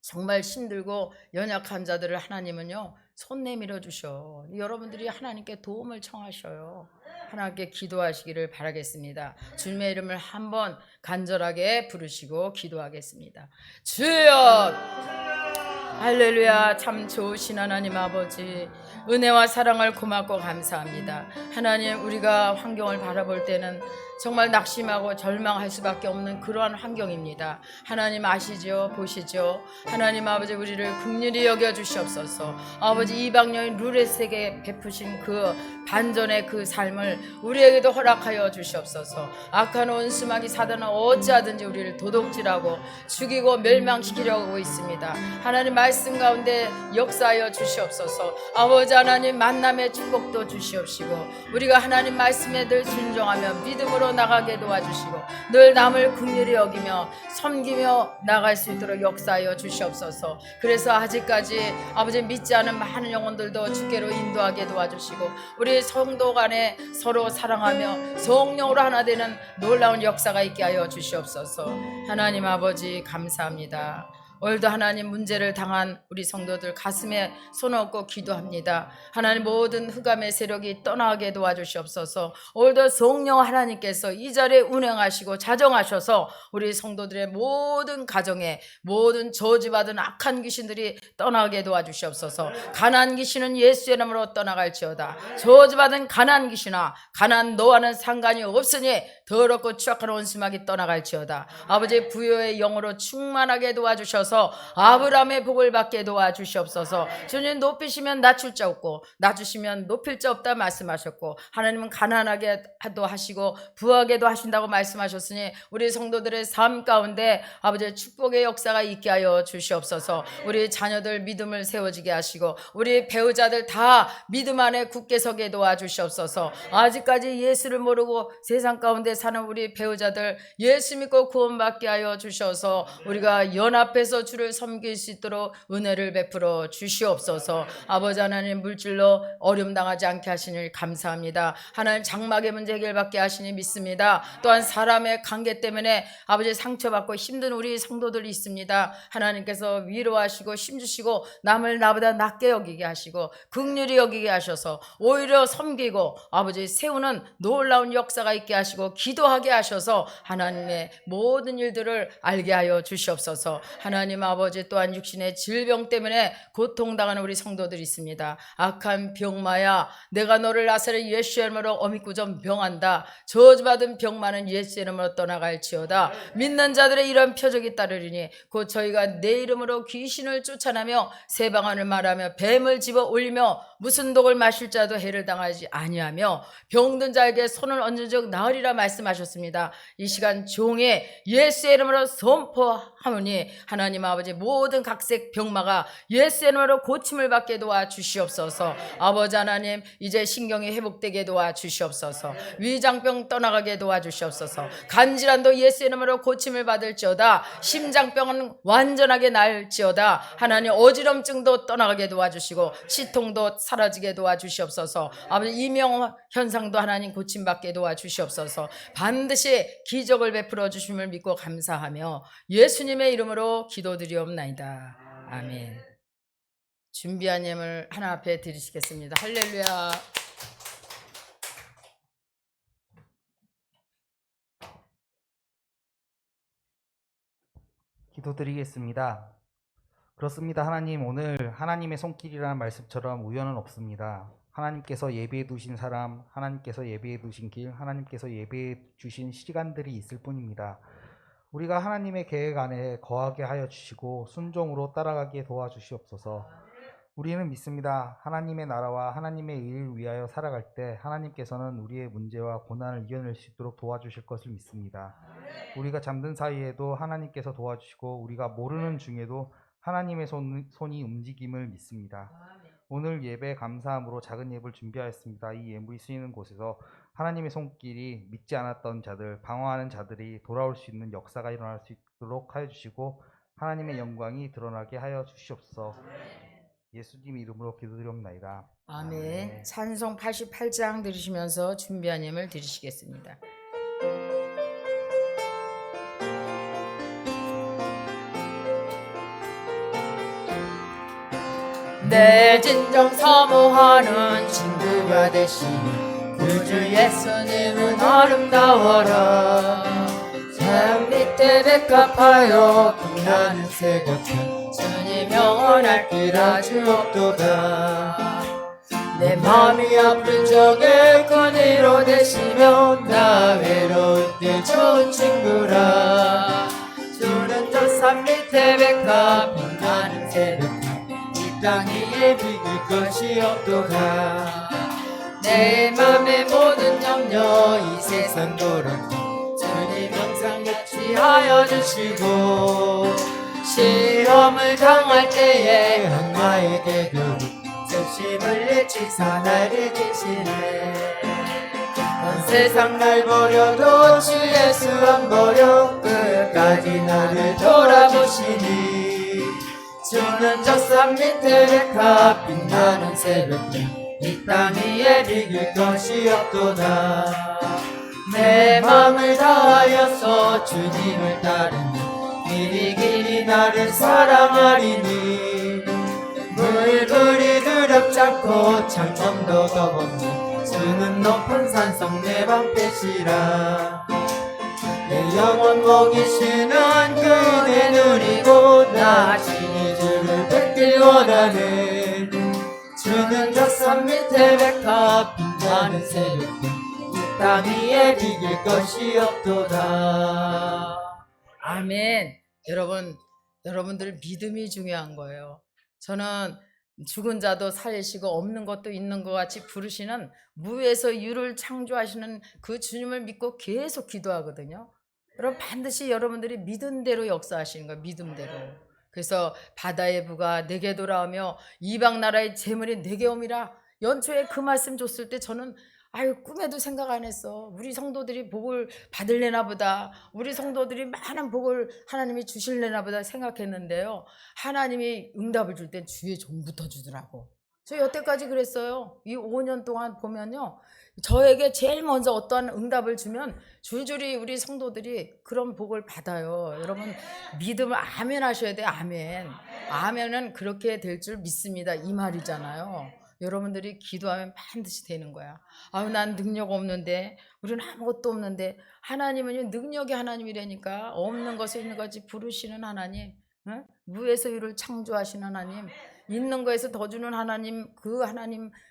정말 힘들고 연약한 자들을 하나님은요 손 내밀어 주셔. 여러분들이 하나님께 도움을 청하셔요. 하나님께 기도하시기를 바라겠습니다. 주님의 이름을 한번 간절하게 부르시고 기도하겠습니다. 주여! 할렐루야. 참 좋으신 하나님 아버지, 은혜와 사랑을 고맙고 감사합니다. 하나님, 우리가 환경을 바라볼 때는 정말 낙심하고 절망할 수밖에 없는 그러한 환경입니다. 하나님 아시죠? 보시죠? 하나님 아버지, 우리를 긍휼히 여겨 주시옵소서. 아버지, 이방 여인 루렛에게 베푸신 그 반전의 그 삶을 우리에게도 허락하여 주시옵소서. 악한 원수마귀 사단은 어찌하든지 우리를 도둑질하고 죽이고 멸망시키려고 하고 있습니다. 하나님 말씀 가운데 역사하여 주시옵소서. 아버지 하나님, 만남의 축복도 주시옵시고 우리가 하나님 말씀에 늘 순종하며 믿음으로 나가게 도와주시고 늘 남을 긍휼히 여기며 섬기며 나갈 수 있도록 역사하여 주시옵소서. 그래서 아직까지 아버지 믿지 않은 많은 영혼들도 주께로 인도하게 도와주시고 우리 성도 간에 서로 사랑하며 성령으로 하나 되는 놀라운 역사가 있게 하여 주시옵소서. 하나님 아버지 감사합니다. 오늘도 하나님 문제를 당한 우리 성도들 가슴에 손 얹고 기도합니다. 하나님 모든 흑암의 세력이 떠나게 도와주시옵소서. 오늘도 성령 하나님께서 이 자리에 운행하시고 자정하셔서 우리 성도들의 모든 가정에 모든 저주받은 악한 귀신들이 떠나게 도와주시옵소서. 가난 귀신은 예수의 이름으로 떠나갈지어다. 저주받은 가난 귀신아, 가난 너와는 상관이 없으니 더럽고 추악한 원수마귀 떠나갈지어다. 아버지 부여의 영으로 충만하게 도와주셔서 아브라함의 복을 받게 도와주시옵소서. 주님 높이시면 낮출 자 없고 낮추시면 높일 자 없다 말씀하셨고 하나님은 가난하게도 하시고 부하게도 하신다고 말씀하셨으니 우리 성도들의 삶 가운데 아버지의 축복의 역사가 있게 하여 주시옵소서. 우리 자녀들 믿음을 세워지게 하시고 우리 배우자들 다 믿음 안에 굳게 서게 도와주시옵소서. 아직까지 예수를 모르고 세상 가운데 사는 우리 배우자들 예수 믿고 구원받게 하여 주셔서 우리가 연합해서 주를 섬길 수 있도록 은혜를 베풀어 주시옵소서. 아버지 하나님, 물질로 어려움 당하지 않게 하시니 감사합니다. 하나님, 장막의 문제 해결받게 하시니 믿습니다. 또한 사람의 관계 때문에 아버지 상처받고 힘든 우리 성도들이 있습니다. 하나님께서 위로하시고 힘주시고 남을 나보다 낮게 여기게 하시고 긍휼히 여기게 하셔서 오히려 섬기고 아버지 세우는 놀라운 역사가 있게 하시고 기도하게 하셔서 하나님의 모든 일들을 알게 하여 주시옵소서. 하나님 아버지, 또한 육신의 질병 때문에 고통당하는 우리 성도들이 있습니다. 악한 병마야, 내가 너를 나사렛 예수의 이름으로 어미꾸전 병한다. 저주받은 병마는 예수의 이름으로 떠나갈지어다. 믿는 자들의 이런 표적이 따르리니 곧 저희가 내 이름으로 귀신을 쫓아내며 새 방언을 말하며 뱀을 집어 올리며 무슨 독을 마실 자도 해를 당하지 아니하며 병든 자에게 손을 얹은 적 나으리라 말씀하셨습니다. 이 시간 종의 예수의 이름으로 선포하노니 하나님 아버지, 모든 각색 병마가 예수의 이름으로 고침을 받게 도와주시옵소서. 아버지 하나님, 이제 신경이 회복되게 도와주시옵소서. 위장병 떠나가게 도와주시옵소서. 간질환도 예수의 이름으로 고침을 받을지어다. 심장병은 완전하게 나을지어다. 하나님, 어지럼증도 떠나가게 도와주시고 치통도 사라지게 도와주시옵소서. 아버지, 이명 현상도 하나님 고침받게 도와주시옵소서. 반드시 기적을 베풀어 주심을 믿고 감사하며 예수님의 이름으로 기도드리옵나이다. 아멘. 준비한 예물 하나 앞에 드리시겠습니다. 할렐루야. 기도드리겠습니다. 그렇습니다. 하나님, 오늘 하나님의 손길이라는 말씀처럼 우연은 없습니다. 하나님께서 예비해 두신 사람, 하나님께서 예비해 두신 길, 하나님께서 예비해 주신 시간들이 있을 뿐입니다. 우리가 하나님의 계획 안에 거하게 하여 주시고 순종으로 따라가게 도와주시옵소서. 우리는 믿습니다. 하나님의 나라와 하나님의 의를 위하여 살아갈 때 하나님께서는 우리의 문제와 고난을 이겨낼 수 있도록 도와주실 것을 믿습니다. 우리가 잠든 사이에도 하나님께서 도와주시고 우리가 모르는 중에도 하나님의 손이 움직임을 믿습니다. 오늘 예배 감사함으로 작은 예배를 준비하였습니다. 이 예물이 쓰이는 곳에서 하나님의 손길이 믿지 않았던 자들, 방황하는 자들이 돌아올 수 있는 역사가 일어날 수 있도록 하여 주시고 하나님의 영광이 드러나게 하여 주시옵소서. 예수님 이름으로 기도드리옵나이다. 아멘. 찬송 88장 들으시면서 준비한 예물 드리시겠습니다. 내 진정 사모하는 친구가 되신 구주 예수님은 아름다워라. 산 밑에 백합하여 빛나는 새같은 주님 영원할 길 아주 없도다. 내 마음이 아픈 적에 큰 위로 되시며 나 외로울 때 좋은 친구라. 주는 저 산 밑에 백합 빛나는 새같은 땅 위에 비길 것이 없도다. 내 맘의 모든 염려 이 세상 돌아도 주님 항상 같이 하여 주시고 시험을 당할 때에 악마에게도 절심을 내치사 나를 지시네. 온 세상 날 버려도 주 예수 안 버려 끝까지 나를 돌아보시니. 주는 저 산 밑에 백합 빛나는 새벽별 이 땅 위에 비길 것이 없도다. 내 맘을 다하여서 주님을 따르면 길이 나를 사랑하리니. 물불이 두렵지 않고 창념도 겁없는 주는 높은 산성 내 방패시라. 내 영혼 먹이시는 그 은혜 누리고 나 신이 주를 뵙길 원하네. 주는 저 산 밑에 백합 빛나는 새벽별 이 땅 위에 비길 것이 없도다. 아멘. 여러분들 믿음이 중요한 거예요. 저는 죽은 자도 살리시고 없는 것도 있는 것 같이 부르시는 무에서 유를 창조하시는 그 주님을 믿고 계속 기도하거든요. 여러분 반드시 여러분들이 믿은 대로 역사하시는 거예요. 믿음대로. 그래서 바다의 부가 내게 돌아오며 이방 나라의 재물이 내게 옴이라. 연초에 그 말씀 줬을 때 저는 꿈에도 생각 안 했어. 우리 성도들이 복을 받을래나 보다. 우리 성도들이 많은 복을 하나님이 주실래나 보다 생각했는데요. 하나님이 응답을 줄 땐 주의 종부터 주더라고. 저 여태까지 그랬어요. 이 5년 동안 보면요. 저에게 제일 먼저 어떠한 응답을 주면 줄줄이 우리 성도들이 그런 복을 받아요. 여러분 믿음을 아멘 하셔야 돼요. 아멘. 아멘은 그렇게 될 줄 믿습니다. 이 말이잖아요. 여러분들이 기도하면 반드시 되는 거야. 난 능력 없는데, 우리는 아무것도 없는데, 하나님은 능력의 하나님이라니까. 없는 것을 있는 것이 부르시는 하나님, 응? 무에서 유를 창조하시는 하나님, 있는 거에서 더 주는 하나님,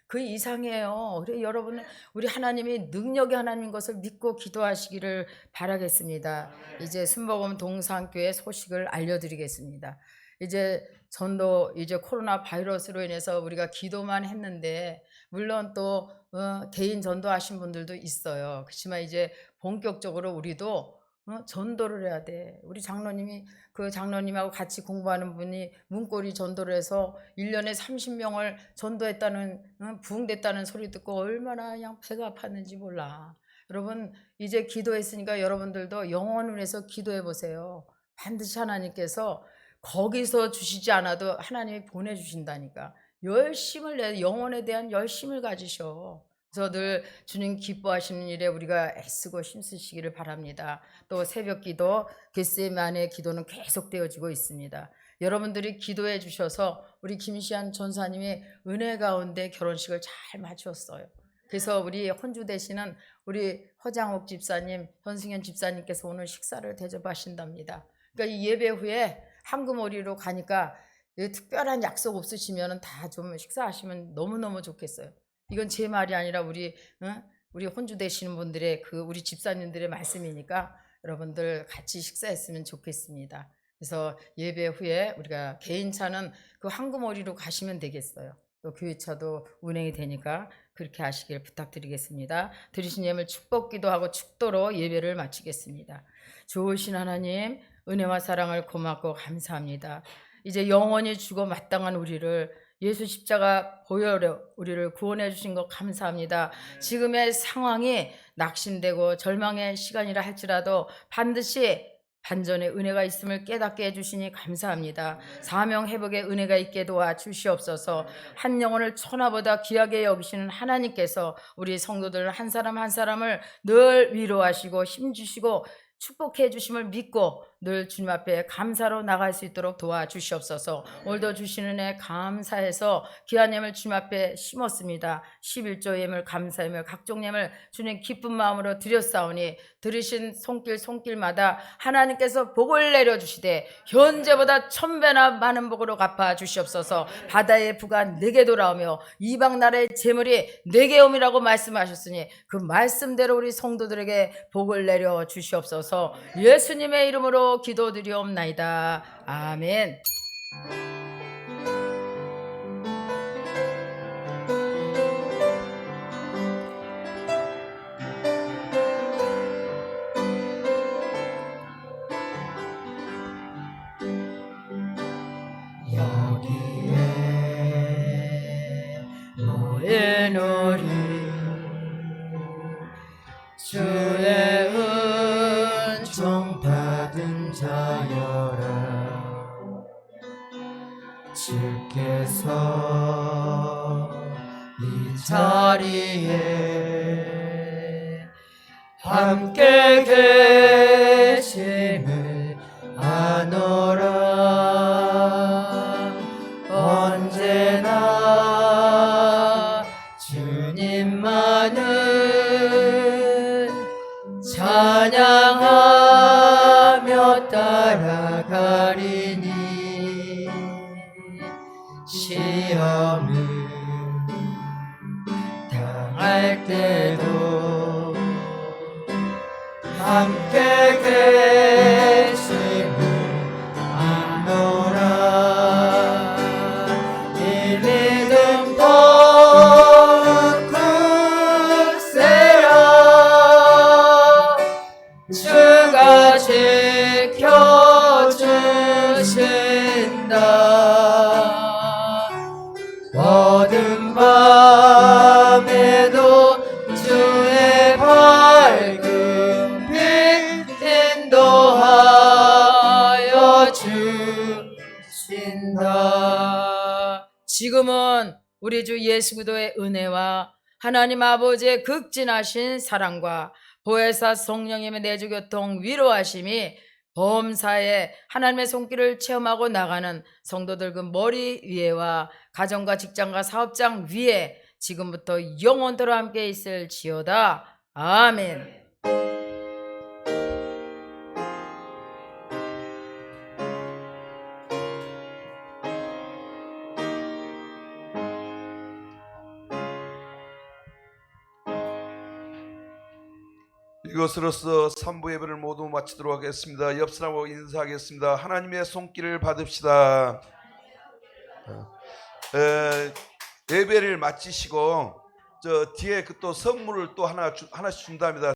그 이상이에요. 그래 여러분은 우리 하나님이 능력의 하나님인 것을 믿고 기도하시기를 바라겠습니다. 이제 순복음 동산교회 소식을 알려드리겠습니다. 이제 전도 이제 코로나 바이러스로 인해서 우리가 기도만 했는데 물론 또 개인 전도하신 분들도 있어요. 그렇지만 이제 본격적으로 우리도 전도를 해야 돼. 우리 장로님이 그 장로님하고 같이 공부하는 분이 문고리 전도를 해서 1년에 30명을 전도했다는 부흥됐다는 소리 듣고 얼마나 그냥 배가 아팠는지 몰라. 여러분 이제 기도했으니까 여러분들도 영혼을 위해서 기도해 보세요. 반드시 하나님께서 거기서 주시지 않아도 하나님이 보내주신다니까. 열심을 내 영혼에 대한 열심을 가지셔. 그래서 늘 주님 기뻐하시는 일에 우리가 애쓰고 힘쓰시기를 바랍니다. 또 새벽 기도, 겟세마네 기도는 계속 되어지고 있습니다. 여러분들이 기도해 주셔서 우리 김시한 전사님이 은혜 가운데 결혼식을 잘 마쳤어요. 그래서 우리 혼주 되시는 우리 허장옥 집사님, 현승현 집사님께서 오늘 식사를 대접하신답니다. 그러니까 이 예배 후에 황금오리로 가니까 특별한 약속 없으시면 다 좀 식사하시면 너무너무 좋겠어요. 이건 제 말이 아니라 우리 혼주 되시는 분들의 우리 집사님들의 말씀이니까 여러분들 같이 식사했으면 좋겠습니다. 그래서 예배 후에 우리가 개인차는 그 황금오리로 가시면 되겠어요. 또 교회차도 운행이 되니까 그렇게 하시길 부탁드리겠습니다. 들으신 예물 축복 기도하고 축도로 예배를 마치겠습니다. 좋으신 하나님, 은혜와 사랑을 고맙고 감사합니다. 이제 영원히 죽어 마땅한 우리를 예수 십자가 보혈로 우리를 구원해 주신 것 감사합니다. 지금의 상황이 낙심되고 절망의 시간이라 할지라도 반드시 반전의 은혜가 있음을 깨닫게 해주시니 감사합니다. 사명 회복의 은혜가 있게 도와 주시옵소서. 한 영혼을 천하보다 귀하게 여기시는 하나님께서 우리 성도들 한 사람 한 사람을 늘 위로하시고 힘주시고 축복해 주심을 믿고 늘 주님 앞에 감사로 나갈 수 있도록 도와주시옵소서. 오늘도 주시는 애 감사해서 귀한 예물 주님 앞에 심었습니다. 11조 예물 감사 예물 각종 예물 주님 기쁜 마음으로 드렸사오니 들으신 손길마다 하나님께서 복을 내려주시되 현재보다 1000배나 많은 복으로 갚아 주시옵소서. 바다의 부가 내게 돌아오며 이방 나라의 재물이 내게 오미라고 말씀하셨으니 그 말씀대로 우리 성도들에게 복을 내려 주시옵소서. 예수님의 이름으로 기도드리옵나이다. 아멘. 여기에 모인 우리 주의 은총 받은 자여라. 주께서 이 자리에 함께 계심을 아노라. 언제나 주님만을 찬양하며 따라가리니 시험을 당할 때도 함께 계심을 아노라. 이 믿음 더욱 굳세라. 주가 지켜주신다. 어두운 밤에도 주의 밝은 빛 인도하여 주신다. 지금은 우리 주 예수 그리스도의 은혜와 하나님 아버지의 극진하신 사랑과 보혜사 성령님의 내주교통 위로하심이 범사에 하나님의 손길을 체험하고 나가는 성도들 그 머리 위에와 가정과 직장과 사업장 위에 지금부터 영원토록 함께 있을지어다. 아멘. 이것으로써 3부 예배를 모두 마치도록 하겠습니다. 옆 사람하고 인사하겠습니다. 하나님의 손길을 받읍시다. 예배를 마치시고 저 뒤에 또 선물을 또 하나씩 준답니다.